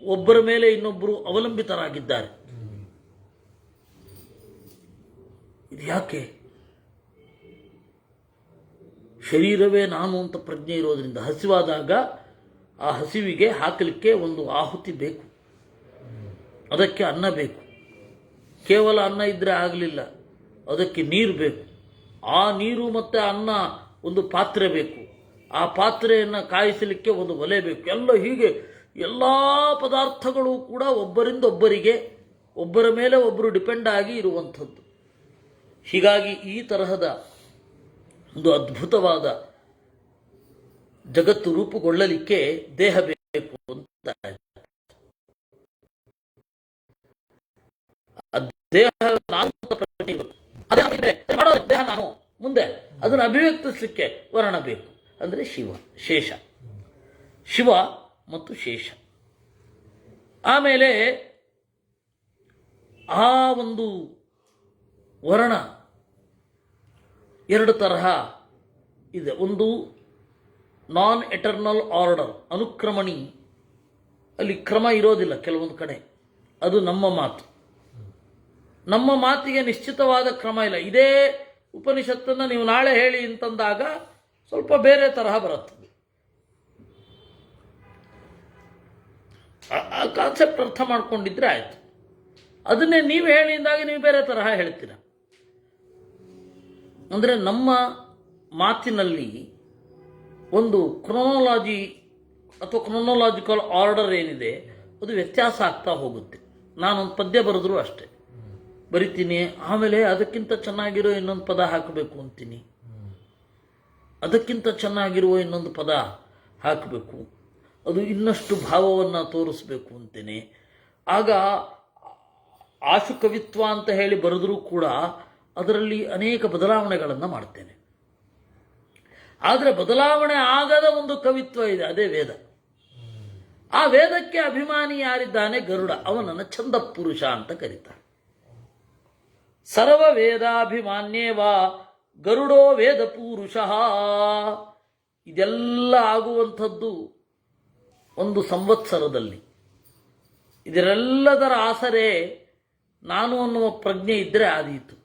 ಒಬ್ಬರ ಮೇಲೆ ಇನ್ನೊಬ್ಬರು ಅವಲಂಬಿತರಾಗಿದ್ದಾರೆ. ಇದು ಯಾಕೆ? ಶರೀರವೇ ನಾನು ಅಂತ ಪ್ರಜ್ಞೆ ಇರೋದ್ರಿಂದ ಹಸಿವಾದಾಗ ಆ ಹಸಿವಿಗೆ ಹಾಕಲಿಕ್ಕೆ ಒಂದು ಆಹುತಿ ಬೇಕು. ಅದಕ್ಕೆ ಅನ್ನ ಬೇಕು. ಕೇವಲ ಅನ್ನ ಇದ್ದರೆ ಆಗಲಿಲ್ಲ, ಅದಕ್ಕೆ ನೀರು ಬೇಕು. ಆ ನೀರು ಮತ್ತು ಅನ್ನ ಒಂದು ಪಾತ್ರೆ ಬೇಕು. ಆ ಪಾತ್ರೆಯನ್ನು ಕಾಯಿಸಲಿಕ್ಕೆ ಒಂದು ಒಲೆ ಬೇಕು. ಎಲ್ಲ ಹೀಗೆ ಎಲ್ಲ ಪದಾರ್ಥಗಳು ಕೂಡ ಒಬ್ಬರಿಂದ ಒಬ್ಬರಿಗೆ, ಒಬ್ಬರ ಮೇಲೆ ಒಬ್ಬರು ಡಿಪೆಂಡ್ ಆಗಿ ಇರುವಂಥದ್ದು. ಹೀಗಾಗಿ ಈ ತರಹದ ಒಂದು ಅದ್ಭುತವಾದ ಜಗತ್ತು ರೂಪುಗೊಳ್ಳಲಿಕ್ಕೆ ದೇಹ ಬೇಕು ಅಂತ. ದೇಹ ನಾನು ದೇಹ ನಾನು ಮುಂದೆ ಅದನ್ನು ಅಭಿವ್ಯಕ್ತಿಸಲಿಕ್ಕೆ ವರ್ಣ ಬೇಕು. ಅಂದರೆ ಶೇಷ, ಶಿವ ಮತ್ತು ಶೇಷ. ಆಮೇಲೆ ಆ ಒಂದು ವರ್ಣ 2 ತರಹ ಇದೆ. ಒಂದು ನಾನ್ ಎಟರ್ನಲ್ ಆರ್ಡರ್, ಅನುಕ್ರಮಣಿ. ಅಲ್ಲಿ ಕ್ರಮ ಇರೋದಿಲ್ಲ ಕೆಲವೊಂದು ಕಡೆ. ಅದು ನಮ್ಮ ಮಾತು. ನಮ್ಮ ಮಾತಿಗೆ ನಿಶ್ಚಿತವಾದ ಕ್ರಮ ಇಲ್ಲ. ಇದೇ ಉಪನಿಷತ್ತನ್ನು ನೀವು ನಾಳೆ ಹೇಳಿ ಅಂತಂದಾಗ ಸ್ವಲ್ಪ ಬೇರೆ ತರಹ ಬರುತ್ತದೆ. ಆ ಕಾನ್ಸೆಪ್ಟ್ ಅರ್ಥ ಮಾಡ್ಕೊಂಡಿದ್ರೆ ಆಯಿತು. ಅದನ್ನೇ ನೀವು ಹೇಳಿದಾಗ ನೀವು ಬೇರೆ ತರಹ ಹೇಳ್ತೀರ. ಅಂದರೆ ನಮ್ಮ ಮಾತಿನಲ್ಲಿ ಒಂದು ಕ್ರೊನಾಲಜಿ ಅಥವಾ ಕ್ರೊನಾಲಜಿಕಲ್ ಆರ್ಡರ್ ಏನಿದೆ ಅದು ವ್ಯತ್ಯಾಸ ಆಗ್ತಾ ಹೋಗುತ್ತೆ. ನಾನೊಂದು ಪದ್ಯ ಬರೆದ್ರೂ ಅಷ್ಟೆ, ಬರಿತೀನಿ, ಆಮೇಲೆ ಅದಕ್ಕಿಂತ ಚೆನ್ನಾಗಿರೋ ಇನ್ನೊಂದು ಪದ ಹಾಕಬೇಕು ಅಂತೀನಿ, ಅದಕ್ಕಿಂತ ಚೆನ್ನಾಗಿರುವ ಇನ್ನೊಂದು ಪದ ಹಾಕಬೇಕು, ಅದು ಇನ್ನಷ್ಟು ಭಾವವನ್ನು ತೋರಿಸ್ಬೇಕು ಅಂತೇನೆ. ಆಗ ಆಶು ಕವಿತ್ವ ಅಂತ ಹೇಳಿ ಬರೆದರೂ ಕೂಡ ಅದರಲ್ಲಿ ಅನೇಕ ಬದಲಾವಣೆಗಳನ್ನು ಮಾಡ್ತೇನೆ. ಆದರೆ ಬದಲಾವಣೆ ಆಗದ ಒಂದು ಕವಿತ್ವ ಇದೆ, ಅದೇ ವೇದ. ಆ ವೇದಕ್ಕೆ ಅಭಿಮಾನಿ ಯಾರಿದ್ದಾನೆ? ಗರುಡ. ಅವನನ್ನು ಛಂದ ಪುರುಷ ಅಂತ ಕರೀತಾರೆ. ಸರ್ವ ವೇದಾಭಿಮಾನ್ಯೇವ ಗರುಡೋ ವೇದ ಪುರುಷ. ಇದೆಲ್ಲ ಆಗುವಂಥದ್ದು ಒಂದು ಸಂವತ್ಸರದಲ್ಲಿ. ಇದರೆಲ್ಲದರ ಆಸರೆ ನಾನು ಅನ್ನುವ ಪ್ರಜ್ಞೆ ಇದ್ದರೆ ಆದೀತು.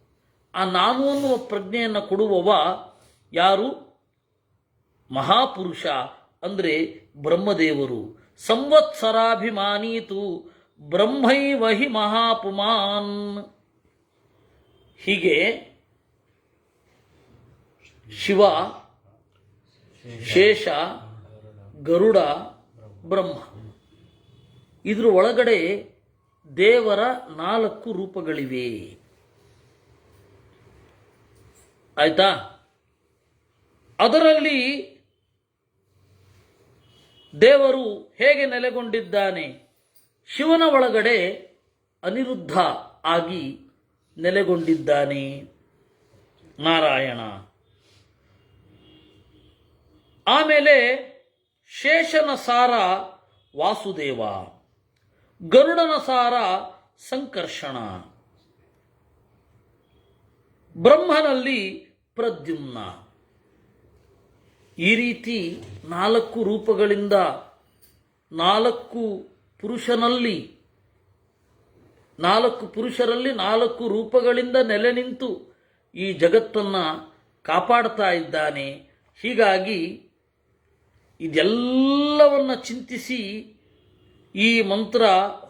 ಆ ನಾನು ಅನ್ನುವ ಪ್ರಜ್ಞೆಯನ್ನು ಕೊಡುವವ ಯಾರು? ಮಹಾಪುರುಷ, ಅಂದರೆ ಬ್ರಹ್ಮದೇವರು. ಸಂವತ್ಸರಾಭಿಮಾನೀತು ಬ್ರಹ್ಮೈವ ಹಿ ಮಹಾಪುಮಾನ್. ಹೀಗೆ ಶಿವ, ಶೇಷ, ಗರುಡ, ಬ್ರಹ್ಮ, ಇದ್ರ ಒಳಗಡೆ ದೇವರ 4 ರೂಪಗಳಿವೆ. ಆಯ್ತಾ? ಅದರಲ್ಲಿ ದೇವರು ಹೇಗೆ ನೆಲೆಗೊಂಡಿದ್ದಾನೆ? ಶಿವನ ಒಳಗಡೆ ಅನಿರುದ್ಧ ಆಗಿ ನೆಲೆಗೊಂಡಿದ್ದಾನೆ ನಾರಾಯಣ. ಆಮೇಲೆ ಶೇಷನ ಸಾರ ವಾಸುದೇವ, ಗರುಡನ ಸಾರ ಸಂಕರ್ಷಣ, ಬ್ರಹ್ಮನಲ್ಲಿ ಪ್ರದ್ಯುಮ್ನ. ಈ ರೀತಿ 4 ರೂಪಗಳಿಂದ 4 ಪುರುಷರಲ್ಲಿ 4 ರೂಪಗಳಿಂದ ನೆಲೆ ನಿಂತು ಈ ಜಗತ್ತನ್ನು ಕಾಪಾಡ್ತಾ ಇದ್ದಾನೆ. ಹೀಗಾಗಿ ಇದೆಲ್ಲವನ್ನು ಚಿಂತಿಸಿ ಈ ಮಂತ್ರ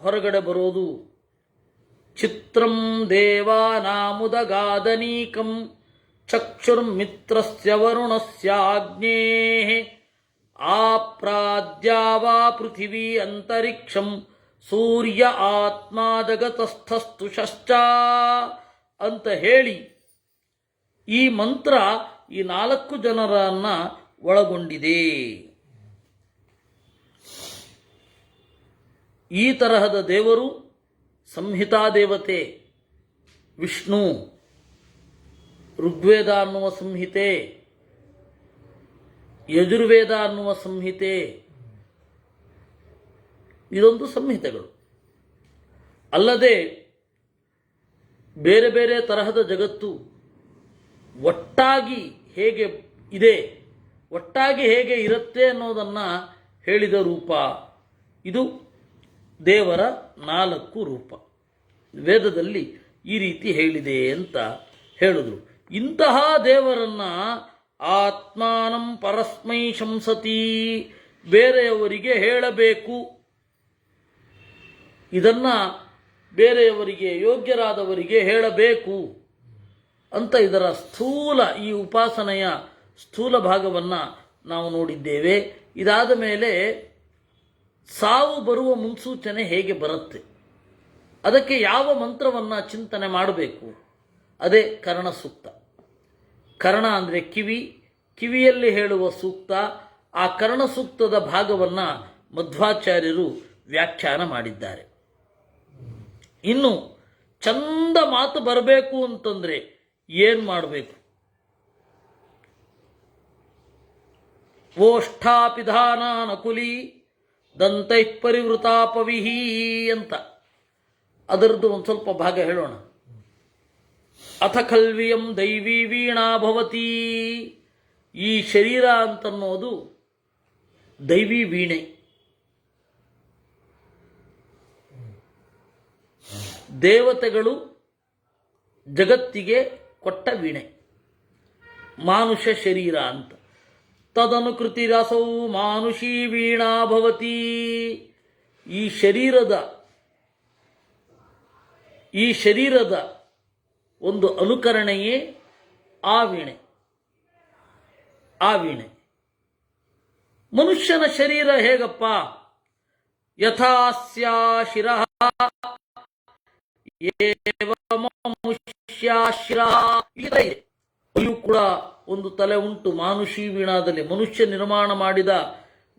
ಹೊರಗಡೆ ಬರೋದು. ಚಿತ್ರಂ ದೇವಾನಾಮುದಗಾದನೀಕಂ ಚಕ್ಷುರ್ಮಿತ್ರಸ್ಯ ವರುಣಸ್ಯಾಗ್ನೇಃ ಆಪ್ರಾದ್ಯಾವಾ ಪೃಥಿವೀ ಅಂತರಿಕ್ಷಂ ಸೂರ್ಯ ಆತ್ಮ ಜಗತಸ್ಥಸ್ತುಷಶ್ಚ ಅಂತ ಹೇಳಿ ಈ ಮಂತ್ರ ಈ 4 ಜನರನ್ನ ಒಳಗೊಂಡಿದೆ. ಈ ತರಹದ ದೇವರು ಸಂಹಿತಾ ದೇವತೆ ವಿಷ್ಣು, ಋಗ್ವೇದ ಅನ್ನುವ ಸಂಹಿತೆ, ಯಜುರ್ವೇದ ಅನ್ನುವ ಸಂಹಿತೆ, ಇದೊಂದು ಸಂಹಿತೆಗಳು. ಅಲ್ಲದೆ ಬೇರೆ ಬೇರೆ ತರಹದ ಜಗತ್ತು ಒಟ್ಟಾಗಿ ಹೇಗೆ ಇದೆ, ಒಟ್ಟಾಗಿ ಹೇಗೆ ಇರುತ್ತೆ ಅನ್ನೋದನ್ನು ಹೇಳಿದ ರೂಪ ಇದು. ದೇವರ 4 ರೂಪ ವೇದದಲ್ಲಿ ಈ ರೀತಿ ಹೇಳಿದೆ ಅಂತ ಹೇಳಿದ್ರು. ಇಂತಹ ದೇವರನ್ನ ಆತ್ಮಾನಂ ಪರಸ್ಮೈ ಶಂಸತಿ, ಬೇರೆಯವರಿಗೆ ಹೇಳಬೇಕು. ಇದನ್ನ ಬೇರೆಯವರಿಗೆ, ಯೋಗ್ಯರಾದವರಿಗೆ ಹೇಳಬೇಕು ಅಂತ ಇದರ ಸ್ಥೂಲ, ಈ ಉಪಾಸನೆಯ ಸ್ಥೂಲ ಭಾಗವನ್ನು ನಾವು ನೋಡಿದ್ದೇವೆ. ಇದಾದ ಮೇಲೆ ಸಾವು ಬರುವ ಮುನ್ಸೂಚನೆ ಹೇಗೆ ಬರುತ್ತೆ, ಅದಕ್ಕೆ ಯಾವ ಮಂತ್ರವನ್ನು ಚಿಂತನೆ ಮಾಡಬೇಕು, ಅದೇ ಕರ್ಣ ಸೂಕ್ತ. ಕರ್ಣ ಅಂದರೆ ಕಿವಿ, ಕಿವಿಯಲ್ಲಿ ಹೇಳುವ ಸೂಕ್ತ. ಆ ಕರ್ಣ ಸೂಕ್ತದ ಭಾಗವನ್ನು ಮಧ್ವಾಚಾರ್ಯರು ವ್ಯಾಖ್ಯಾನ ಮಾಡಿದ್ದಾರೆ. ಇನ್ನು ಚಂದ ಮಾತು ಬರಬೇಕು ಅಂತಂದ್ರೆ ಏನು ಮಾಡಬೇಕು? ಓಷ್ಠಾಪಿಧಾನ ನಕುಲಿ ದಂತೈ ಪರಿವೃತಾಪವಿಹಿ ಅಂತ ಅದರದ್ದು ಒಂದು ಸ್ವಲ್ಪ ಭಾಗ ಹೇಳೋಣ. ಅಥ ಖಲ್ವಿಯಂ ದೈವೀ ವೀಣಾ ಭವತಿ. ಈ ಶರೀರ ಅಂತನ್ನೋದು ದೈವಿ ವೀಣೆ. ದೇವತೆಗಳು ಜಗತ್ತಿಗೆ ಕೊಟ್ಟ ವೀಣೆ, ಮಾನುಷ ಶರೀರ ಅಂತ. ತದನುಕೃತಿ ರಸೌ ಮಾನುಷೀ ವೀಣಾ ಭವತಿ. ಈ ಶರೀರದ ಒಂದು ಅನುಕರಣೆಯೇ ಆ ವೀಣೆ. ಆ ವೀಣೆ ಮನುಷ್ಯನ ಶರೀರ ಹೇಗಪ್ಪ? ಯಥಾಸ್ಯಾ ಶಿರಃ ಏವಮನುಷ್ಯ ಶಿರಃ. ಅಲ್ಲಿಯೂ ಕೂಡ ಒಂದು ತಲೆ ಉಂಟು ಮಾನುಷಿ ವೀಣಾದಲ್ಲಿ, ಮನುಷ್ಯ ನಿರ್ಮಾಣ ಮಾಡಿದ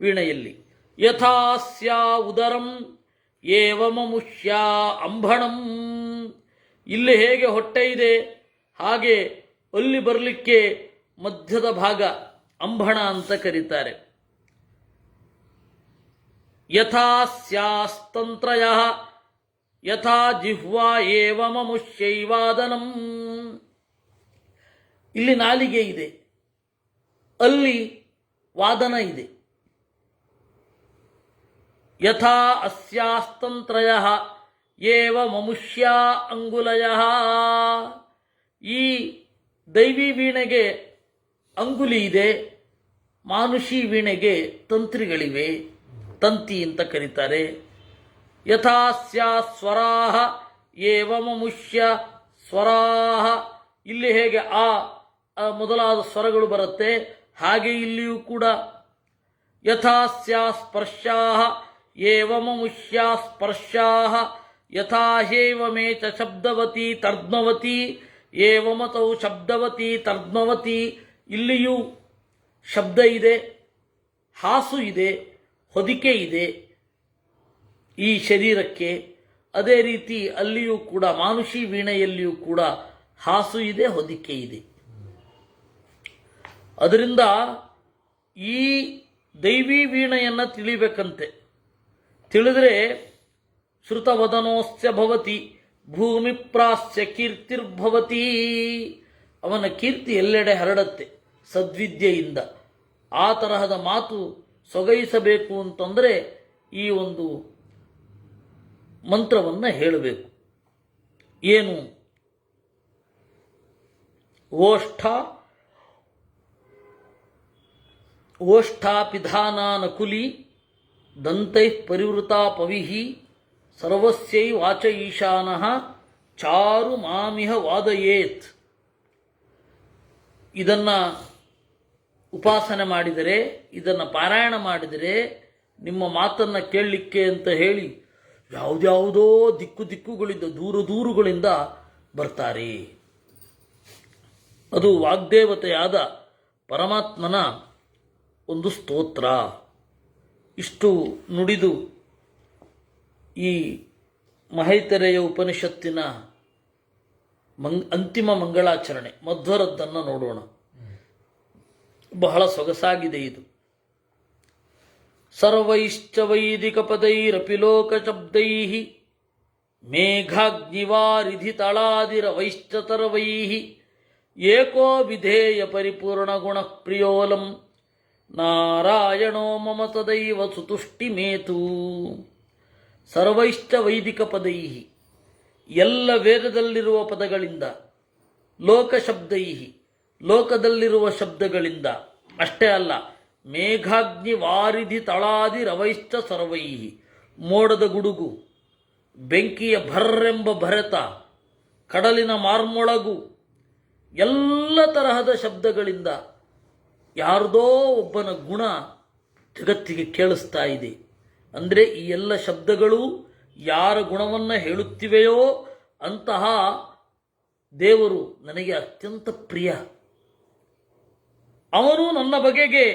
ವೀಣೆಯಲ್ಲಿ. ಯಥಾಸ್ಯಾ ಉದರಂ ಏವಮನುಷ್ಯ ಅಂಬಣಂ. ಇಲ್ಲಿ ಹೇಗೆ ಹೊಟ್ಟೆ ಇದೆ ಹಾಗೆ ಅಲ್ಲಿ ಬರಲಿಕ್ಕೆ ಮಧ್ಯದ ಭಾಗ ಅಂಬಣ ಅಂತ ಕರೀತಾರೆ. ಯಥಾ ಸ್ಯಾಸ್ತಂತ್ರಯಃ ಯಥಾ ಜಿಹ್ವಾ ಏವಮನುಷ್ಯೈವಾದನಂ. ಇಲ್ಲಿ ನಾಲಿಗೆ ಇದೆ, ಅಲ್ಲಿ ವಾದನ ಇದೆ. ಯಥಾ ಅಸ್ಯಾಸ್ತಂತ್ರಯಃ ಏವಮನುಷ್ಯ ಅಂಗುಲಯಃ. ಈ ದೈವಿ ವೀಣೆಗೆ ಅಂಗುಲಿ ಇದೆ, ಮಾನುಷಿ ವೀಣೆಗೆ ತಂತ್ರಿಗಳಿವೆ, ತಂತಿ ಅಂತ ಕರೀತಾರೆ. ಯಥಾ ಸ್ಯಾ ಸ್ವರಾಹ ಏವಮನುಷ್ಯ ಸ್ವರಾಹ. ಇಲ್ಲಿ ಹೇಗೆ ಆ ಮೊದಲಾದ ಸ್ವರಗಳು ಬರುತ್ತೆ ಹಾಗೆ ಇಲ್ಲಿಯೂ ಕೂಡ. ಯಥಾ ಸ್ಯಾ ಸ್ಪರ್ಶಾಹ ಏವಮನುಷ್ಯ ಸ್ಪರ್ಶಾಹ. ಯಥಾ ಹೇವಮೇ ಚ ಶಬ್ದವತಿ ತರ್ಧ್ಮವತಿ ಏವಮತೌ ಶಬ್ದವತಿ ತರ್ಧ್ಮವತಿ. ಇಲ್ಲಿಯೂ ಶಬ್ದ ಇದೆ, ಹಾಸು ಇದೆ, ಹೊದಿಕೆ ಇದೆ ಈ ಶರೀರಕ್ಕೆ. ಅದೇ ರೀತಿ ಅಲ್ಲಿಯೂ ಕೂಡ ಮಾನುಷಿ ವೀಣೆಯಲ್ಲಿಯೂ ಕೂಡ ಹಾಸು ಇದೆ, ಹೊದಿಕೆ ಇದೆ. ಅದರಿಂದ ಈ ದೈವಿ ವೀಣೆಯನ್ನು ತಿಳಿಬೇಕಂತೆ. ತಿಳಿದ್ರೆ ಶ್ರುತವದನೋಸ್ಯ ಭವತಿ ಭೂಮಿ ಪ್ರಾಸ್ಯ ಕೀರ್ತಿರ್ಭವತಿ. ಅವನ ಕೀರ್ತಿ ಎಲ್ಲೆಡೆ ಹರಡತ್ತೆ ಸದ್ವಿದ್ಯೆಯಿಂದ. ಆ ತರಹದ ಮಾತು ಸೊಗೈಸಬೇಕು ಅಂತಂದರೆ ಈ ಒಂದು ಮಂತ್ರವನ್ನು ಹೇಳಬೇಕು. ಏನು? ಓಷ್ಠಾಪಿಧಾನಾನಕುಲಿ ದಂತೈ ಪರಿವೃತಾ ಪವಿಹಿ ಸರ್ವಸ್ಯೈ ವಾಚ ಈಶಾನಃ ಚಾರು ಮಾಮಿಹ ವಾದಯೇತ್. ಇದನ್ನು ಉಪಾಸನೆ ಮಾಡಿದರೆ, ಇದನ್ನು ಪಾರಾಯಣ ಮಾಡಿದರೆ ನಿಮ್ಮ ಮಾತನ್ನು ಕೇಳಲಿಕ್ಕೆ ಅಂತ ಹೇಳಿ ಯಾವುದ್ಯಾವುದೋ ದಿಕ್ಕುಗಳಿಂದ ದೂರಗಳಿಂದ ಬರ್ತಾರೆ. ಅದು ವಾಗ್ದೇವತೆಯಾದ ಪರಮಾತ್ಮನ ಒಂದು ಸ್ತೋತ್ರ. ಇಷ್ಟು ನುಡಿದು ಈ ಮಹೈತರೆಯ ಉಪನಿಷತ್ತಿನ ಅಂತಿಮ ಮಂಗಳಾಚರಣೆ ಮಧ್ವರದ್ದನ್ನು ನೋಡೋಣ. ಬಹಳ ಸೊಗಸಾಗಿದೆ ಇದು. ಸರ್ವೈಶ್ಚ ವೈದಿಕ ಪದೈರಪಿ ಲೋಕ ಶಬ್ದೈಃ ಮೇಘಾಗ್ನಿವಾರಿಧಿ ತಳಾದಿರವೈಶ್ಚ ತರ್ವೈಃ ಏಕೋ ವಿಧೇಯ ಪರಿಪೂರ್ಣ ಗುಣ ಪ್ರಿಯೋಲಂ ನಾರಾಯಣೋ ಮಮ ತದೈವ ಸುತುಷ್ಟಿಮೇತು. ಸರ್ವೈಶ್ಚ ವೈದಿಕ ಪದೈಃ, ಎಲ್ಲ ವೇದದಲ್ಲಿರುವ ಪದಗಳಿಂದ, ಲೋಕಶಬ್ದೈಃ, ಲೋಕದಲ್ಲಿರುವ ಶಬ್ದಗಳಿಂದ. ಅಷ್ಟೇ ಅಲ್ಲ, ಮೇಘಾಗ್ನಿ ವಾರಿಧಿ ತಳಾದಿ ರವೈಶ್ಚ ಸರ್ವೈಃ, ಮೋಡದ ಗುಡುಗು, ಬೆಂಕಿಯ ಭರ್ರೆಂಬ ಭರತ, ಕಡಲಿನ ಮಾರ್ಮೊಳಗು, ಎಲ್ಲ ತರಹದ ಶಬ್ದಗಳಿಂದ ಯಾರದೋ ಒಬ್ಬನ ಗುಣ ಜಗತ್ತಿಗೆ ಕೇಳಿಸ್ತಾ ಇದೆ. ಅಂದರೆ ಈ ಎಲ್ಲ ಶಬ್ದಗಳು ಯಾರ ಗುಣವನ್ನು ಹೇಳುತ್ತಿವೆಯೋ ಅಂತಹ ದೇವರು ನನಗೆ ಅತ್ಯಂತ ಪ್ರಿಯ, ಅವನು ನನ್ನ ಬಗೆಗೆ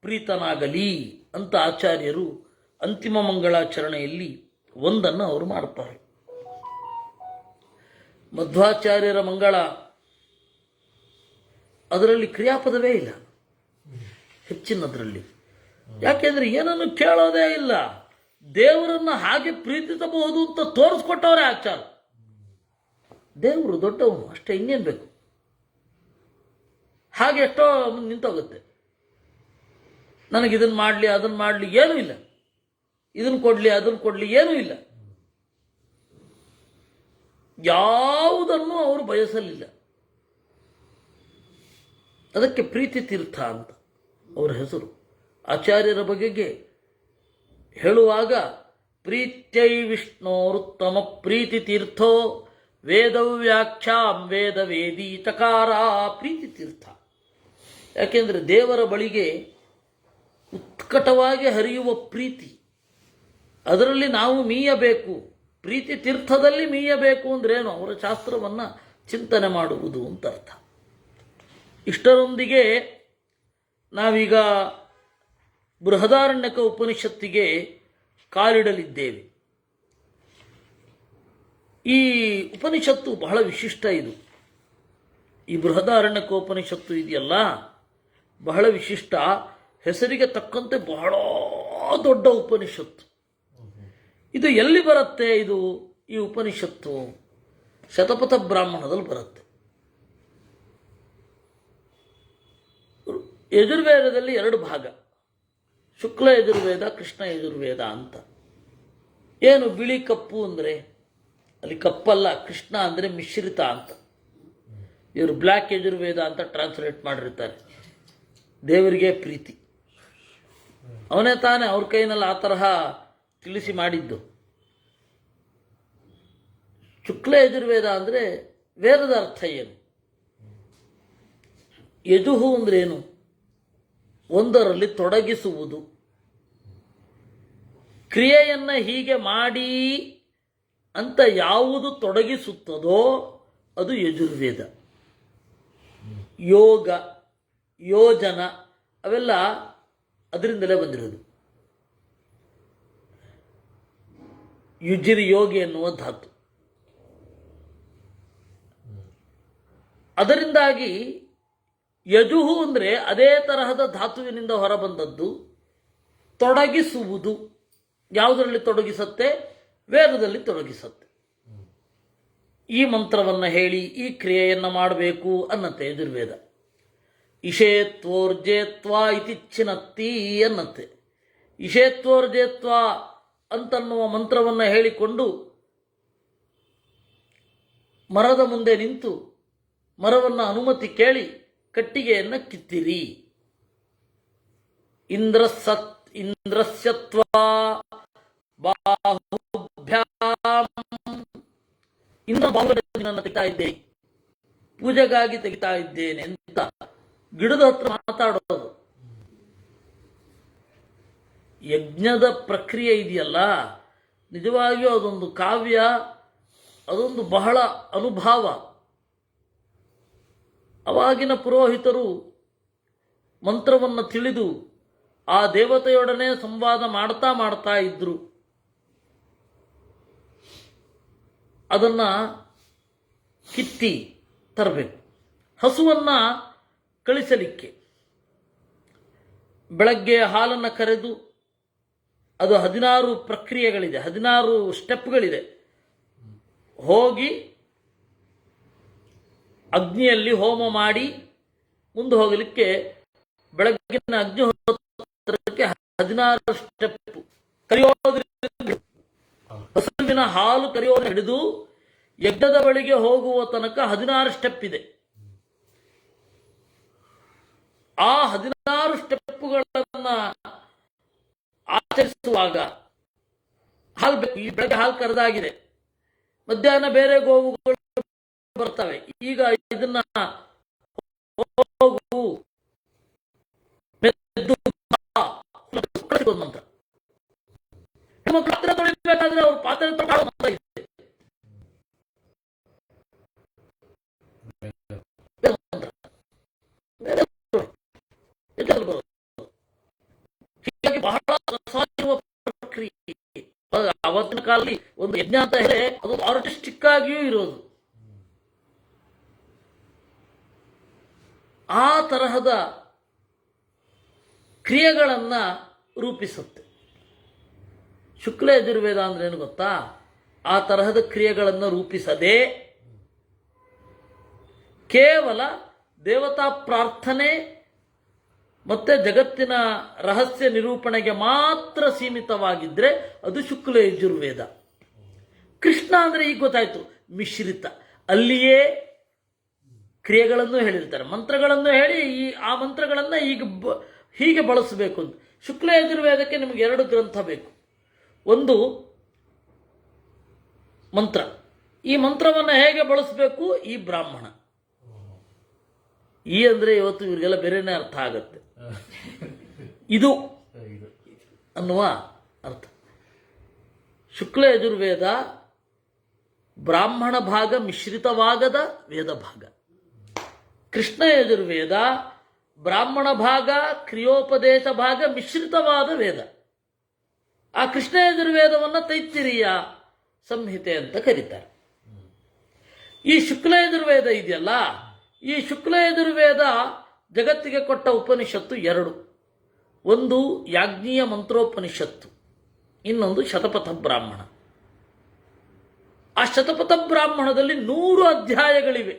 ಪ್ರೀತನಾಗಲಿ ಅಂತ ಆಚಾರ್ಯರು ಅಂತಿಮ ಮಂಗಳಾಚರಣೆಯಲ್ಲಿ ಒಂದನ್ನು ಅವರು ಮಾಡ್ತಾರೆ. ಮಧ್ವಾಚಾರ್ಯರ ಮಂಗಳ ಅದರಲ್ಲಿ ಕ್ರಿಯಾಪದವೇ ಇಲ್ಲ ಹೆಚ್ಚಿನದರಲ್ಲಿ. ಯಾಕೆಂದ್ರೆ ಏನನ್ನು ಕೇಳೋದೇ ಇಲ್ಲ, ದೇವರನ್ನು ಹಾಗೆ ಪ್ರೀತಿಸಬಹುದು ಅಂತ ತೋರಿಸ್ಕೊಟ್ಟವರೇ ಆಚಾರ. ದೇವರು ದೊಡ್ಡವನು ಅಷ್ಟೇ, ಇನ್ನೇನು ಬೇಕು? ಹಾಗೆ ಎಷ್ಟೋ ನಿಂತೋಗುತ್ತೆ. ನನಗೆ ಇದನ್ನು ಮಾಡಲಿ ಅದನ್ನು ಮಾಡಲಿ ಏನೂ ಇಲ್ಲ, ಇದನ್ನು ಕೊಡಲಿ ಅದನ್ನು ಕೊಡಲಿ ಏನೂ ಇಲ್ಲ. ಯಾವುದನ್ನು ಅವರು ಬಯಸಲಿಲ್ಲ. ಅದಕ್ಕೆ ಪ್ರೀತಿ ತೀರ್ಥ ಅಂತ ಅವರ ಹೆಸರು. ಆಚಾರ್ಯರ ಬಗೆಗೆ ಹೇಳುವಾಗ ಪ್ರೀತ್ಯೈ ವಿಷ್ಣೋರುತ್ತಮ ಪ್ರೀತಿ ತೀರ್ಥೋ ವೇದವ್ಯಾಖ್ಯಾಂ ವೇದ ವೇದಿ ಚಕಾರ ಪ್ರೀತಿ ತೀರ್ಥ. ಯಾಕೆಂದರೆ ದೇವರ ಬಳಿಗೆ ಉತ್ಕಟವಾಗಿ ಹರಿಯುವ ಪ್ರೀತಿ, ಅದರಲ್ಲಿ ನಾವು ಮೀಯಬೇಕು. ಪ್ರೀತಿ ತೀರ್ಥದಲ್ಲಿ ಮೀಯಬೇಕು ಅಂದ್ರೇನು? ಅವರ ಶಾಸ್ತ್ರವನ್ನು ಚಿಂತನೆ ಮಾಡುವುದು ಅಂತ ಅರ್ಥ. ಇಷ್ಟರೊಂದಿಗೆ ನಾವೀಗ ಬೃಹದಾರಣ್ಯಕ ಉಪನಿಷತ್ತಿಗೆ ಕಾಲಿಡಲಿದ್ದೇವೆ. ಈ ಉಪನಿಷತ್ತು ಬಹಳ ವಿಶಿಷ್ಟ. ಇದು ಈ ಬೃಹದಾರಣ್ಯಕ ಉಪನಿಷತ್ತು ಇದೆಯಲ್ಲ, ಬಹಳ ವಿಶಿಷ್ಟ. ಹೆಸರಿಗೆ ತಕ್ಕಂತೆ ಬಹಳ ದೊಡ್ಡ ಉಪನಿಷತ್ತು. ಇದು ಎಲ್ಲಿ ಬರುತ್ತೆ? ಇದು ಈ ಉಪನಿಷತ್ತು ಶತಪಥ ಬ್ರಾಹ್ಮಣದಲ್ಲಿ ಬರುತ್ತೆ. ಯಜುರ್ವೇದದಲ್ಲಿ ಎರಡು ಭಾಗ, ಶುಕ್ಲ ಯಜುರ್ವೇದ, ಕೃಷ್ಣ ಯಜುರ್ವೇದ ಅಂತ. ಏನು ಬಿಳಿ ಕಪ್ಪು ಅಂದರೆ ಅಲ್ಲಿ ಕಪ್ಪಲ್ಲ, ಕೃಷ್ಣ ಅಂದರೆ ಮಿಶ್ರಿತ ಅಂತ. ಇವರು ಬ್ಲ್ಯಾಕ್ ಯಜುರ್ವೇದ ಅಂತ ಟ್ರಾನ್ಸ್ಲೇಟ್ ಮಾಡಿರ್ತಾರೆ. ದೇವರಿಗೆ ಪ್ರೀತಿ, ಅವನೇ ತಾನೇ ಅವ್ರ ಕೈನಲ್ಲಿ ಆ ತರಹ ತಿಳಿಸಿ ಮಾಡಿದ್ದು. ಶುಕ್ಲ ಯಜುರ್ವೇದ ಅಂದರೆ ವೇದದ ಅರ್ಥ ಏನು? ಯಜುಹು ಅಂದ್ರೇನು? ಒಂದರಲ್ಲಿ ತೊಡಗಿಸುವುದು. ಕ್ರಿಯೆಯನ್ನು ಹೀಗೆ ಮಾಡಿ ಅಂತ ಯಾವುದು ತೊಡಗಿಸುತ್ತದೋ ಅದು ಯಜುರ್ವೇದ. ಯೋಗ, ಯೋಜನ ಅವೆಲ್ಲ ಅದರಿಂದಲೇ ಬಂದಿರೋದು. ಯುಜಿರಿ ಯೋಗಿ ಎನ್ನುವ ಧಾತು. ಅದರಿಂದಾಗಿ ಯಜುಹು ಅಂದರೆ ಅದೇ ತರಹದ ಧಾತುವಿನಿಂದ ಹೊರಬಂದದ್ದು. ತೊಡಗಿಸುವುದು, ಯಾವುದರಲ್ಲಿ ತೊಡಗಿಸತ್ತೆ? ವೇದದಲ್ಲಿ ತೊಡಗಿಸತ್ತೆ. ಈ ಮಂತ್ರವನ್ನು ಹೇಳಿ ಈ ಕ್ರಿಯೆಯನ್ನು ಮಾಡಬೇಕು ಅನ್ನತ್ತೆ ಯಜುರ್ವೇದ. ಇಷೇತ್ವೋರ್ಜೇತ್ವ ಇತಿ ಚಿನತ್ತಿ ಅನ್ನತ್ತೆ. ಇಷೇತ್ವೋರ್ಜೇತ್ವ ಅಂತನ್ನುವ ಮಂತ್ರವನ್ನು ಹೇಳಿಕೊಂಡು ಮರದ ಮುಂದೆ ನಿಂತು ಮರವನ್ನು ಅನುಮತಿ ಕೇಳಿ ಕಟ್ಟಿಗೆಯನ್ನು ಕಿತ್ತಿರಿ. ಇಂದ್ರಸ್ಯತ್ವ ಬಾಹುಭ್ಯಾಂ, ಇಂದ್ರ ಬಾಹುಗಳನ್ನು ತೆಗಿತಾ ಇದ್ದೇನೆ, ಪೂಜೆಗಾಗಿ ತೆಗಿತಾ ಇದ್ದೇನೆ ಅಂತ ಗಿಡದ ಹತ್ರ ಮಾತಾಡೋದು. ಯಜ್ಞದ ಪ್ರಕ್ರಿಯೆ ಇದೆಯಲ್ಲ, ನಿಜವಾಗಿಯೂ ಅದೊಂದು ಕಾವ್ಯ, ಅದೊಂದು ಬಹಳ ಅನುಭವ. ಅವಾಗಿನ ಪುರೋಹಿತರು ಮಂತ್ರವನ್ನು ತಿಳಿದು ಆ ದೇವತೆಯೊಡನೆ ಸಂವಾದ ಮಾಡ್ತಾ ಮಾಡ್ತಾ ಇದ್ರು. ಅದನ್ನು ಕಿತ್ತಿ ತರಬೇಕು. ಹಸುವನ್ನು ಕಳಿಸಲಿಕ್ಕೆ ಬೆಳಗ್ಗೆ ಹಾಲನ್ನು ಕರೆದು, ಅದು 16 ಪ್ರಕ್ರಿಯೆಗಳಿದೆ, 16 ಸ್ಟೆಪ್ಗಳಿದೆ. ಹೋಗಿ ಅಗ್ನಿಯಲ್ಲಿ ಹೋಮ ಮಾಡಿ ಮುಂದೆ ಹೋಗಲಿಕ್ಕೆ ಬೆಳಗ್ಗಿನ ಅಗ್ನಿಹೋತ್ರಕ್ಕೆ 16 ಸ್ಟೆಪ್. ಕರೆಯೋದ್ರಿಂದ ಹಸುವಿನ ಹಾಲು ಕರೆಯೋದು ಹಿಡಿದು ಯಜ್ಞದ ಬಳಿಗೆ ಹೋಗುವ ತನಕ 16 ಸ್ಟೆಪ್ ಇದೆ. ಆ 16 ಸ್ಟೆಪ್ಪುಗಳನ್ನು ಆಚರಿಸುವಾಗ ಹಾಲು ಬೇಕು. ಈ ಬೆಳಗ್ಗೆ ಹಾಲು ಕರೆದಾಗಿದೆ, ಮಧ್ಯಾಹ್ನ ಬೇರೆ ಗೋವುಗಳು ಬರ್ತವೆ. ಈಗ ಇದನ್ನ ಹೋಗು ಮಂತ್ರ. ಪಾತ್ರೆ ತೊಳಿಬೇಕಾದ್ರೆ ಅವ್ರು ಪಾತ್ರೆ ತೊಗೊಳ್ಳೋ ಮಂತ್ರ ಇದೆ. ಹೀಗಾಗಿ ಬಹಳ ಪ್ರಕ್ರಿಯೆ. ಅವತ್ತಿನ ಕಾಲದಲ್ಲಿ ಒಂದು ಯಜ್ಞ ಅಂತ ಹೇಳಿದ್ರೆ ಅದು ಆರ್ಟಿಸ್ಟಿಕ್ ಆಗಿಯೂ ಇರೋದು. ಆ ತರಹದ ಕ್ರಿಯೆಗಳನ್ನು ರೂಪಿಸುತ್ತೆ. ಶುಕ್ಲ ಯಜುರ್ವೇದ ಅಂದ್ರೆ ಏನು ಗೊತ್ತಾ? ಆ ತರಹದ ಕ್ರಿಯೆಗಳನ್ನು ರೂಪಿಸದೆ ಕೇವಲ ದೇವತಾ ಪ್ರಾರ್ಥನೆ ಮತ್ತೆ ಜಗತ್ತಿನ ರಹಸ್ಯ ನಿರೂಪಣೆಗೆ ಮಾತ್ರ ಸೀಮಿತವಾಗಿದ್ದರೆ ಅದು ಶುಕ್ಲ ಯಜುರ್ವೇದ. ಕೃಷ್ಣ ಅಂದರೆ ಈಗ ಗೊತ್ತಾಯ್ತು, ಮಿಶ್ರಿತ. ಅಲ್ಲಿಯೇ ಕ್ರಿಯೆಗಳನ್ನು ಹೇಳಿರ್ತಾರೆ, ಮಂತ್ರಗಳನ್ನು ಹೇಳಿ ಆ ಮಂತ್ರಗಳನ್ನು ಹೀಗೆ ಬಳಸಬೇಕು ಅಂತ. ಶುಕ್ಲ ಯಜುರ್ವೇದಕ್ಕೆ ನಿಮಗೆ 2 ಗ್ರಂಥ ಬೇಕು. ಒಂದು ಮಂತ್ರ, ಈ ಮಂತ್ರವನ್ನು ಹೇಗೆ ಬಳಸಬೇಕು? ಈ ಬ್ರಾಹ್ಮಣ. ಈ ಅಂದರೆ ಇವತ್ತು ಇವರಿಗೆಲ್ಲ ಬೇರೆನೇ ಅರ್ಥ ಆಗತ್ತೆ. ಇದು ಅನ್ನುವ ಅರ್ಥ. ಶುಕ್ಲ ಯಜುರ್ವೇದ ಬ್ರಾಹ್ಮಣ ಭಾಗ ಮಿಶ್ರಿತವಾಗದ ವೇದ ಭಾಗ. ಕೃಷ್ಣ ಯಜುರ್ವೇದ ಬ್ರಾಹ್ಮಣ ಭಾಗ ಕ್ರಿಯೋಪದೇಶ ಭಾಗ ಮಿಶ್ರಿತವಾದ ವೇದ. ಆ ಕೃಷ್ಣ ಯಜುರ್ವೇದವನ್ನು ತೈತ್ತಿರೀಯ ಸಂಹಿತೆ ಅಂತ ಕರೀತಾರೆ. ಈ ಶುಕ್ಲ ಯಜುರ್ವೇದ ಇದೆಯಲ್ಲ, ಈ ಶುಕ್ಲ ಯಜುರ್ವೇದ ಜಗತ್ತಿಗೆ ಕೊಟ್ಟ ಉಪನಿಷತ್ತು ಎರಡು. ಒಂದು ಯಾಜ್ಞೀಯ ಮಂತ್ರೋಪನಿಷತ್ತು, ಇನ್ನೊಂದು ಶತಪಥ ಬ್ರಾಹ್ಮಣ. ಆ ಶತಪಥ ಬ್ರಾಹ್ಮಣದಲ್ಲಿ 100 ಅಧ್ಯಾಯಗಳಿವೆ.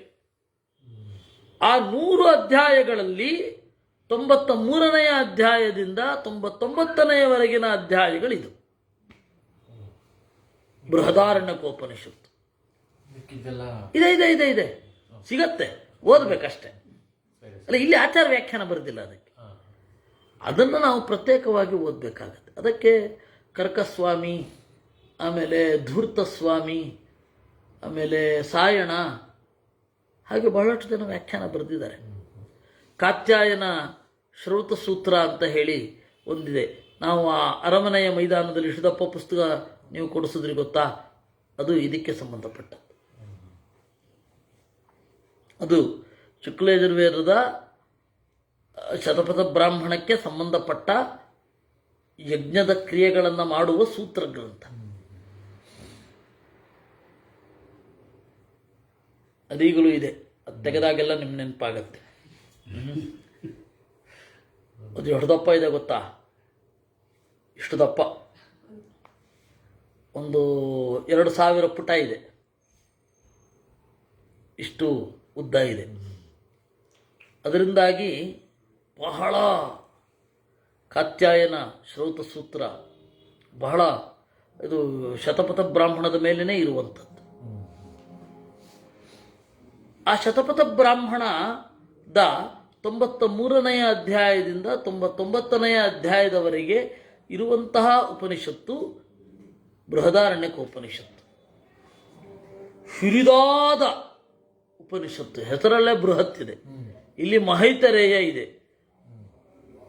ಆ 100 ಅಧ್ಯಾಯಗಳಲ್ಲಿ 93ನೆಯ ಅಧ್ಯಾಯದಿಂದ 99ನೆಯವರೆಗಿನ ಅಧ್ಯಾಯಗಳಿದು. ಬೃಹದಾರಣ್ಯಕೋಪನಿಷತ್ತು ಇದೆ ಇದೆ ಇದೆ ಇದೆ ಸಿಗತ್ತೆ, ಓದಬೇಕಷ್ಟೆ. ಅಲ್ಲ, ಇಲ್ಲಿ ಆಚಾರ ವ್ಯಾಖ್ಯಾನ ಬರೆದಿಲ್ಲ ಅದಕ್ಕೆ. ಅದನ್ನು ನಾವು ಪ್ರತ್ಯೇಕವಾಗಿ ಓದಬೇಕಾಗತ್ತೆ. ಅದಕ್ಕೆ ಕರ್ಕಸ್ವಾಮಿ, ಆಮೇಲೆ ಧೂರ್ತಸ್ವಾಮಿ, ಆಮೇಲೆ ಸಾಯಣ, ಹಾಗೆ ಬಹಳಷ್ಟು ಜನ ವ್ಯಾಖ್ಯಾನ ಬರೆದಿದ್ದಾರೆ. ಕಾತ್ಯಾಯನ ಶ್ರೌತ ಸೂತ್ರ ಅಂತ ಹೇಳಿ ಒಂದಿದೆ. ನಾವು ಆ ಅರಮನೆಯ ಮೈದಾನದಲ್ಲಿ ಶಿದಪ್ಪ ಪುಸ್ತಕ ನೀವು ಕೊಡಿಸಿದ್ರಿ ಗೊತ್ತಾ? ಅದು ಇದಕ್ಕೆ ಸಂಬಂಧಪಟ್ಟದ್ದು. ಅದು ಶುಕ್ಲ ಯಜುರ್ವೇದದ ಶತಪಥ ಬ್ರಾಹ್ಮಣಕ್ಕೆ ಸಂಬಂಧಪಟ್ಟ ಯಜ್ಞದ ಕ್ರಿಯೆಗಳನ್ನು ಮಾಡುವ ಸೂತ್ರ ಗ್ರಂಥ. ಅದೀಗಲೂ ಇದೆ. ಅದು ತೆಗೆದಾಗೆಲ್ಲ ನಿಮ್ಮ ನೆನಪಾಗತ್ತೆ. ಅದು ಎಷ್ಟು ದಪ್ಪ ಇದೆ ಗೊತ್ತಾ? ಇಷ್ಟು ದಪ್ಪ, ಒಂದು 2000 ಪುಟ ಇದೆ. ಇಷ್ಟು ಉದ್ದ ಇದೆ. ಅದರಿಂದಾಗಿ ಬಹಳ ಕಾತ್ಯಾಯನ ಶ್ರೌತ ಸೂತ್ರ ಬಹಳ ಇದು ಶತಪಥ ಬ್ರಾಹ್ಮಣದ ಮೇಲೇ ಇರುವಂಥದ್ದು. ಆ ಶತಪಥ ಬ್ರಾಹ್ಮಣದ 93ನೆಯ ಅಧ್ಯಾಯದಿಂದ 99ನೆಯ ಅಧ್ಯಾಯದವರೆಗೆ ಇರುವಂತಹ ಉಪನಿಷತ್ತು ಬೃಹದಾರಣ್ಯಕೋಪನಿಷತ್ತು. ಹಿರಿದಾದ ಉಪನಿಷತ್ತು, ಹೆಸರಲ್ಲೇ ಬೃಹತ್ ಇದೆ. ಇಲ್ಲಿ ಮಹೈತರೇಯ ಇದೆ,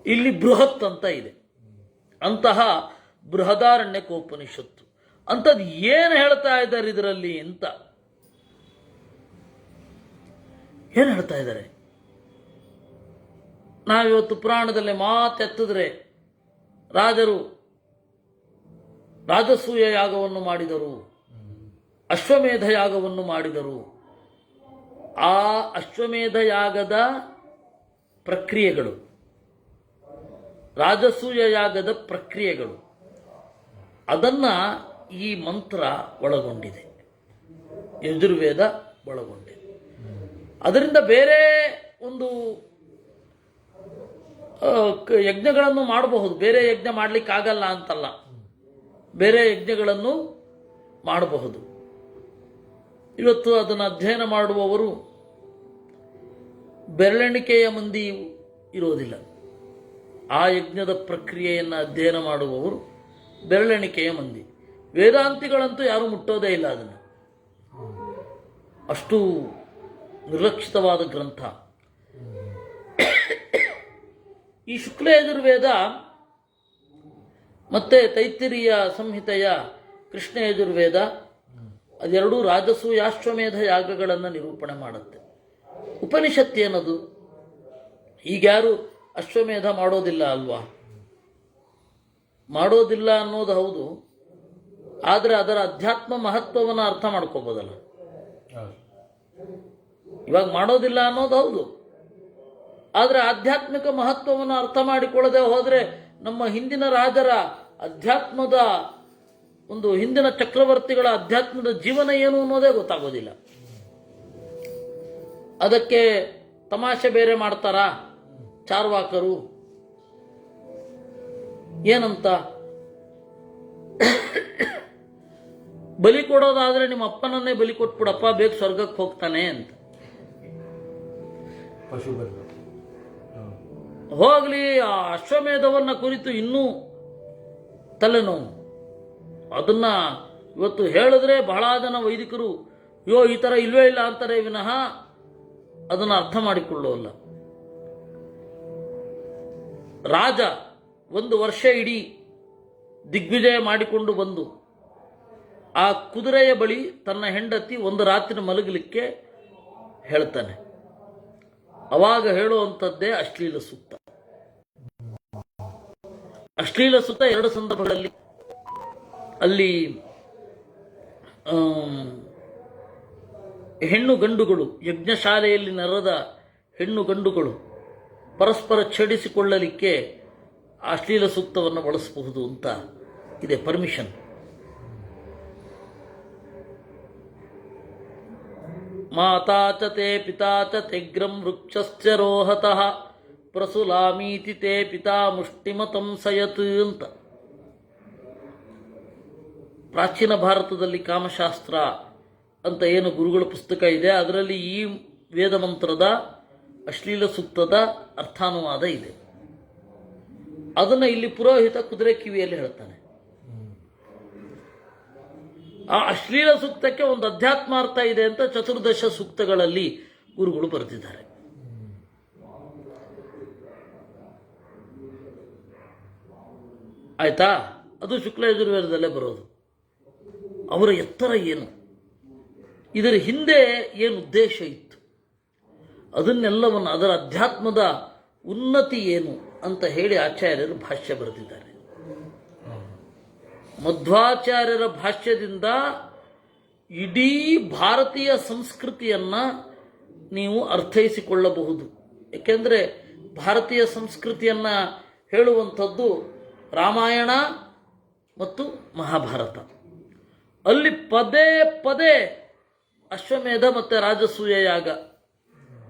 ಇಲ್ಲಿ ಬೃಹತ್ ಅಂತ ಇದೆ. ಅಂತಹ ಬೃಹದಾರಣ್ಯಕೋಪನಿಷತ್ತು ಅಂಥದ್ದು ಏನು ಹೇಳ್ತಾ ಇದ್ದಾರೆ ಇದರಲ್ಲಿ ಅಂತ. ಏನು ಹೇಳ್ತಾ ಇದ್ದಾರೆ? ನಾವಿವತ್ತು ಪುರಾಣದಲ್ಲಿ ಮಾತೆತ್ತಿದ್ರೆ ರಾಜರು ರಾಜಸೂಯ ಯಾಗವನ್ನು ಮಾಡಿದರು, ಅಶ್ವಮೇಧ ಯಾಗವನ್ನು ಮಾಡಿದರು. ಆ ಅಶ್ವಮೇಧ ಯಾಗದ ಪ್ರಕ್ರಿಯೆಗಳು, ರಾಜಸೂಯ ಯಾಗದ ಪ್ರಕ್ರಿಯೆಗಳು, ಅದನ್ನು ಈ ಮಂತ್ರ ಒಳಗೊಂಡಿದೆ, ಯಜುರ್ವೇದ ಒಳಗೊಂಡಿದೆ. ಅದರಿಂದ ಬೇರೆ ಒಂದು ಯಜ್ಞಗಳನ್ನು ಮಾಡಬಹುದು. ಬೇರೆ ಯಜ್ಞ ಮಾಡಲಿಕ್ಕಾಗಲ್ಲ ಅಂತಲ್ಲ, ಬೇರೆ ಯಜ್ಞಗಳನ್ನು ಮಾಡಬಹುದು. ಇವತ್ತು ಅದನ್ನು ಅಧ್ಯಯನ ಮಾಡುವವರು ಬೆರಳೆಣಿಕೆಯ ಮಂದಿ ಇರೋದಿಲ್ಲ. ಆ ಯಜ್ಞದ ಪ್ರಕ್ರಿಯೆಯನ್ನು ಅಧ್ಯಯನ ಮಾಡುವವರು ಬೆರಳೆಣಿಕೆಯ ಮಂದಿ. ವೇದಾಂತಿಗಳಂತೂ ಯಾರೂ ಮುಟ್ಟೋದೇ ಇಲ್ಲ ಅದನ್ನು. ಅಷ್ಟು ನಿರ್ಲಕ್ಷಿತವಾದ ಗ್ರಂಥ. ಈ ಶುಕ್ಲ ಯಜುರ್ವೇದ ಮತ್ತು ತೈತ್ತಿರೀಯ ಸಂಹಿತೆಯ ಕೃಷ್ಣ ಯಜುರ್ವೇದ ಅದೆರಡೂ ರಾಜಸೂಯಾಶ್ವಮೇಧ ಯಾಗಗಳನ್ನು ನಿರೂಪಣೆ ಮಾಡುತ್ತೆ. ಉಪನಿಷತ್ತೇನದು? ಈಗ್ಯಾರು ಅಶ್ವಮೇಧ ಮಾಡೋದಿಲ್ಲ ಅಲ್ವಾ? ಮಾಡೋದಿಲ್ಲ ಅನ್ನೋದು ಹೌದು, ಆದರೆ ಅದರ ಅಧ್ಯಾತ್ಮ ಮಹತ್ವವನ್ನು ಅರ್ಥ ಮಾಡ್ಕೋಬೋದಲ್ಲ. ಇವಾಗ ಮಾಡೋದಿಲ್ಲ ಅನ್ನೋದು ಹೌದು, ಆದರೆ ಆಧ್ಯಾತ್ಮಿಕ ಮಹತ್ವವನ್ನು ಅರ್ಥ ಮಾಡಿಕೊಳ್ಳದೆ ಹೋದರೆ ನಮ್ಮ ಹಿಂದಿನ ರಾಜರ ಅಧ್ಯಾತ್ಮದ ಒಂದು ಹಿಂದಿನ ಚಕ್ರವರ್ತಿಗಳ ಅಧ್ಯಾತ್ಮದ ಜೀವನ ಏನು ಅನ್ನೋದೇ ಗೊತ್ತಾಗೋದಿಲ್ಲ. ಅದಕ್ಕೆ ತಮಾಷೆ ಬೇರೆ ಮಾಡ್ತಾರಾ ಚಾರ್ವಾಕರು? ಏನಂತ? ಬಲಿ ಕೊಡೋದಾದ್ರೆ ನಿಮ್ಮ ಅಪ್ಪನನ್ನೇ ಬಲಿ ಕೊಟ್ಬಿಡಪ್ಪ, ಬೇಗ ಸ್ವರ್ಗಕ್ಕೆ ಹೋಗ್ತಾನೆ ಅಂತ. ಹೋಗ್ಲಿ, ಆ ಅಶ್ವಮೇಧವನ್ನ ಕುರಿತು ಇನ್ನೂ ತಲೆನೋವು. ಅದನ್ನ ಇವತ್ತು ಹೇಳಿದ್ರೆ ಬಹಳ ಜನ ವೈದಿಕರು ಅಯ್ಯೋ ಈ ಥರ ಇಲ್ವೇ ಇಲ್ಲ ಅಂತಾರೆ ವಿನಃ ಅದನ್ನು ಅರ್ಥ ಮಾಡಿಕೊಳ್ಳೋಲ್ಲ. ರಾಜ ಒಂದು ವರ್ಷ ಇಡೀ ದಿಗ್ವಿಜಯ ಮಾಡಿಕೊಂಡು ಬಂದು ಆ ಕುದುರೆಯ ಬಳಿ ತನ್ನ ಹೆಂಡತಿ ಒಂದು ರಾತ್ರಿ ಮಲಗಲಿಕ್ಕೆ ಹೇಳ್ತಾನೆ. ಅವಾಗ ಹೇಳುವಂಥದ್ದೇ ಅಶ್ಲೀಲ ಸೂಕ್ತ. ಅಶ್ಲೀಲ ಸೂಕ್ತ ಎರಡು ಸಂದರ್ಭಗಳಲ್ಲಿ, ಅಲ್ಲಿ ಹೆಣ್ಣು ಗಂಡುಗಳು, ಯಜ್ಞಶಾಲೆಯಲ್ಲಿ ನೆರೆದ ಹೆಣ್ಣು ಗಂಡುಗಳು ಪರಸ್ಪರ ಛೇಡಿಸಿಕೊಳ್ಳಲಿಕ್ಕೆ ಅಶ್ಲೀಲ ಸೂಕ್ತವನ್ನು ಬಳಸಬಹುದು ಅಂತ ಇದೆ ಪರ್ಮಿಷನ್. ಮಾತಾ ಚ ತೇ ಪಿತಾ ಚ ತೆಗ್ರಂ ವೃಕ್ಷಶ್ಚ ರೋಹತಃ ಪ್ರಸುಲಾಮೀತಿ ತೇ ಪಿತಾ ಮುಷ್ಟಿಮತಂ ಸಯತ್ ಅಂತ. ಪ್ರಾಚೀನ ಭಾರತದಲ್ಲಿ ಕಾಮಶಾಸ್ತ್ರ ಅಂತ ಏನು ಗುರುಗಳ ಪುಸ್ತಕ ಇದೆ, ಅದರಲ್ಲಿ ಈ ವೇದ ಮಂತ್ರದ ಅಶ್ಲೀಲ ಸೂಕ್ತದ ಅರ್ಥಾನುವಾದ ಇದೆ. ಅದನ್ನು ಇಲ್ಲಿ ಪುರೋಹಿತ ಕುದುರೆ ಕಿವಿಯಲ್ಲಿ ಹೇಳ್ತಾನೆ. ಆ ಅಶ್ಲೀಲ ಸೂಕ್ತಕ್ಕೆ ಒಂದು ಅಧ್ಯಾತ್ಮಾರ್ಥ ಇದೆ ಅಂತ ಚತುರ್ದಶ ಸೂಕ್ತಗಳಲ್ಲಿ ಗುರುಗಳು ಬರೆದಿದ್ದಾರೆ. ಆಯ್ತಾ? ಅದು ಶುಕ್ಲ ಯಜುರ್ವೇದದಲ್ಲೇ ಬರೋದು. ಅವರ ಎತ್ತರ ಏನು, ಇದರ ಹಿಂದೆ ಏನು ಉದ್ದೇಶ ಇತ್ತು, ಅದನ್ನೆಲ್ಲವನ್ನು, ಅದರ ಅಧ್ಯಾತ್ಮದ ಉನ್ನತಿ ಏನು ಅಂತ ಹೇಳಿ ಆಚಾರ್ಯರು ಭಾಷ್ಯ ಬರೆದಿದ್ದಾರೆ. ಮಧ್ವಾಚಾರ್ಯರ ಭಾಷ್ಯದಿಂದ ಇಡೀ ಭಾರತೀಯ ಸಂಸ್ಕೃತಿಯನ್ನು ನೀವು ಅರ್ಥೈಸಿಕೊಳ್ಳಬಹುದು. ಏಕೆಂದರೆ ಭಾರತೀಯ ಸಂಸ್ಕೃತಿಯನ್ನು ಹೇಳುವಂಥದ್ದು ರಾಮಾಯಣ ಮತ್ತು ಮಹಾಭಾರತ. ಅಲ್ಲಿ ಪದೇ ಪದೇ ಅಶ್ವಮೇಧ ಮತ್ತು ರಾಜಸೂಯ ಯಾಗ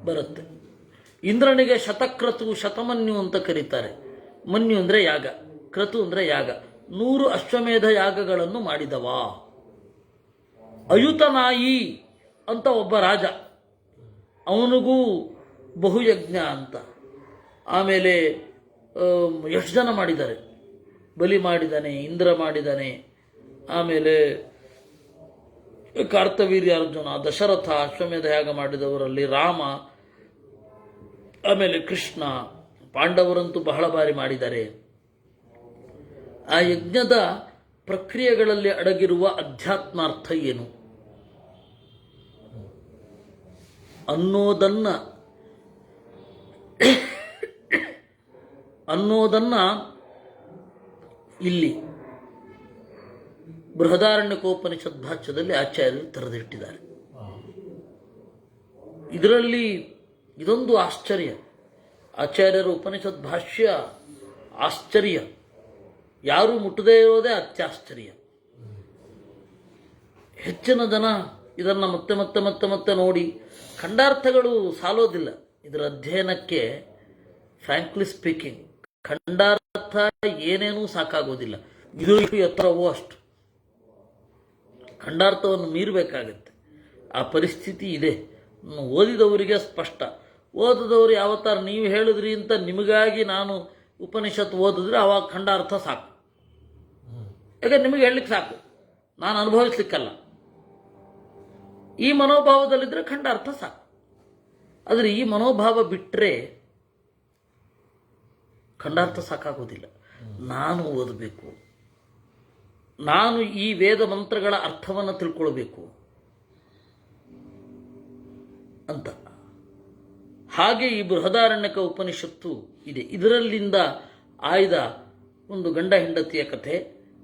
ಬರುತ್ತೆ. ಇಂದ್ರನಿಗೆ ಶತಕ್ರತು ಶತಮನ್ಯು ಅಂತ ಕರೀತಾರೆ. ಮನ್ಯು ಅಂದರೆ ಯಾಗ, ಕ್ರತು ಅಂದರೆ ಯಾಗ. 100 ಅಶ್ವಮೇಧ ಯಾಗಗಳನ್ನು ಮಾಡಿದವ. ಅಯುತನಾಯಿ ಅಂತ ಒಬ್ಬ ರಾಜ, ಅವನಿಗೂ ಬಹುಯಜ್ಞ ಅಂತ. ಆಮೇಲೆ ಎಷ್ಟು ಜನ ಮಾಡಿದ್ದಾರೆ, ಬಲಿ ಮಾಡಿದ್ದಾನೆ, ಇಂದ್ರ ಮಾಡಿದ್ದಾನೆ, ಆಮೇಲೆ ಕಾರ್ತವೀರ್ಯ ಅರ್ಜುನ, ದಶರಥ, ಅಶ್ವಮೇಧ ಯಾಗ ಮಾಡಿದವರಲ್ಲಿ ರಾಮ, ಆಮೇಲೆ ಕೃಷ್ಣ, ಪಾಂಡವರಂತೂ ಬಹಳ ಬಾರಿ ಮಾಡಿದ್ದಾರೆ. ಆ ಯಜ್ಞದ ಪ್ರಕ್ರಿಯೆಗಳಲ್ಲಿ ಅಡಗಿರುವ ಅಧ್ಯಾತ್ಮಾರ್ಥ ಏನು ಅನ್ನೋದನ್ನ ಇಲ್ಲಿ ಬೃಹದಾರಣ್ಯಕೋಪನಿಷತ್ ಭಾಷ್ಯದಲ್ಲಿ ಆಚಾರ್ಯರು ತೆರೆದಿಟ್ಟಿದ್ದಾರೆ. ಇದರಲ್ಲಿ ಇದೊಂದು ಆಶ್ಚರ್ಯ. ಆಚಾರ್ಯರ ಉಪನಿಷತ್ ಭಾಷ್ಯ ಆಶ್ಚರ್ಯ, ಯಾರೂ ಮುಟ್ಟದೇ ಇರೋದೇ ಅತ್ಯಾಶ್ಚರ್ಯ. ಹೆಚ್ಚಿನ ಜನ ಇದನ್ನು ಮತ್ತೆ ಮತ್ತೆ ಮತ್ತೆ ಮತ್ತೆ ನೋಡಿ ಖಂಡಾರ್ಥಗಳು ಸಾಲೋದಿಲ್ಲ ಇದರ ಅಧ್ಯಯನಕ್ಕೆ. ಫ್ರ್ಯಾಂಕ್ಲಿ ಸ್ಪೀಕಿಂಗ್, ಖಂಡಾರ್ಥ ಏನೇನೂ ಸಾಕಾಗೋದಿಲ್ಲ. ಇದು ಎತ್ತರವೋ ಅಷ್ಟು ಖಂಡಾರ್ಥವನ್ನು ಮೀರಬೇಕಾಗತ್ತೆ. ಆ ಪರಿಸ್ಥಿತಿ ಇದೆ. ಓದಿದವರಿಗೆ ಸ್ಪಷ್ಟ. ಓದಿದವರು ಯಾವತ್ತಾರ ನೀವು ಹೇಳಿದ್ರಿ ಅಂತ ನಿಮಗಾಗಿ ನಾನು ಉಪನಿಷತ್ತು ಓದಿದ್ರೆ ಅವಾಗ ಖಂಡಾರ್ಥ ಸಾಕು. ಯಾಕಂದ್ರೆ ನಿಮಗೆ ಹೇಳಲಿಕ್ಕೆ ಸಾಕು, ನಾನು ಅನುಭವಿಸ್ಲಿಕ್ಕಲ್ಲ. ಈ ಮನೋಭಾವದಲ್ಲಿದ್ದರೆ ಖಂಡಾರ್ಥ ಸಾಕು. ಆದರೆ ಈ ಮನೋಭಾವ ಬಿಟ್ಟರೆ ಖಂಡಾರ್ಥ ಸಾಕಾಗೋದಿಲ್ಲ. ನಾನು ಓದಬೇಕು, ನಾನು ಈ ವೇದ ಮಂತ್ರಗಳ ಅರ್ಥವನ್ನು ತಿಳ್ಕೊಳ್ಬೇಕು ಅಂತ. ಹಾಗೆ ಈ ಬೃಹದಾರಣ್ಯಕ ಉಪನಿಷತ್ತು ಇದೆ. ಇದರಲ್ಲಿಂದ ಆಯ್ದ ಒಂದು ಗಂಡ ಹೆಂಡತಿಯ ಕಥೆ.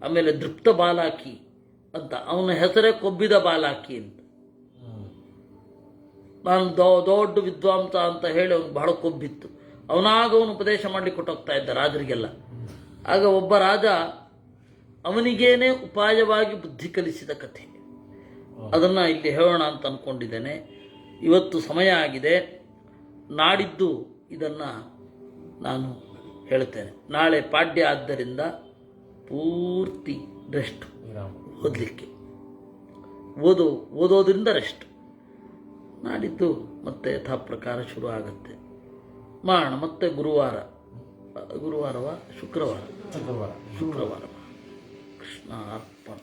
ಆಮೇಲೆ ದೃಪ್ತ ಬಾಲಾಕಿ ಅಂತ, ಅವನ ಹೆಸರೇ ಕೊಬ್ಬಿದ ಬಾಲಾಕಿ ಅಂತ. ನಾನು ದೊಡ್ಡ ವಿದ್ವಾಂಸ ಅಂತ ಹೇಳಿ ಅವನು ಬಹಳ ಕೊಬ್ಬಿತ್ತು. ಅವನು ಉಪದೇಶ ಮಾಡಲಿಕ್ಕೆ ಕೊಟ್ಟೋಗ್ತಾ ಇದ್ದ ರಾಜರಿಗೆಲ್ಲ. ಆಗ ಒಬ್ಬ ರಾಜ ಅವನಿಗೇನೆ ಉಪಾಯವಾಗಿ ಬುದ್ಧಿ ಕಲಿಸಿದ ಕಥೆ. ಅದನ್ನು ಇಲ್ಲಿ ಹೇಳೋಣ ಅಂತ ಅಂದ್ಕೊಂಡಿದ್ದೇನೆ. ಇವತ್ತು ಸಮಯ ಆಗಿದೆ, ನಾಡಿದ್ದು ಇದನ್ನು ನಾನು ಹೇಳ್ತೇನೆ. ನಾಳೆ ಪಾಡ್ಯ ಆದ್ದರಿಂದ ಪೂರ್ತಿ ರೆಸ್ಟ್, ಓದಲಿಕ್ಕೆ ಓದೋದ್ರಿಂದ ರೆಸ್ಟ್. ನಾಡಿದ್ದು ಮತ್ತೆ ಯಥಾ ಪ್ರಕಾರ ಶುರು ಆಗುತ್ತೆ. ಮಾಡೋಣ ಮತ್ತೆ ಶುಕ್ರವಾರ ಕೃಷ್ಣ ಅರ್ಪಣ.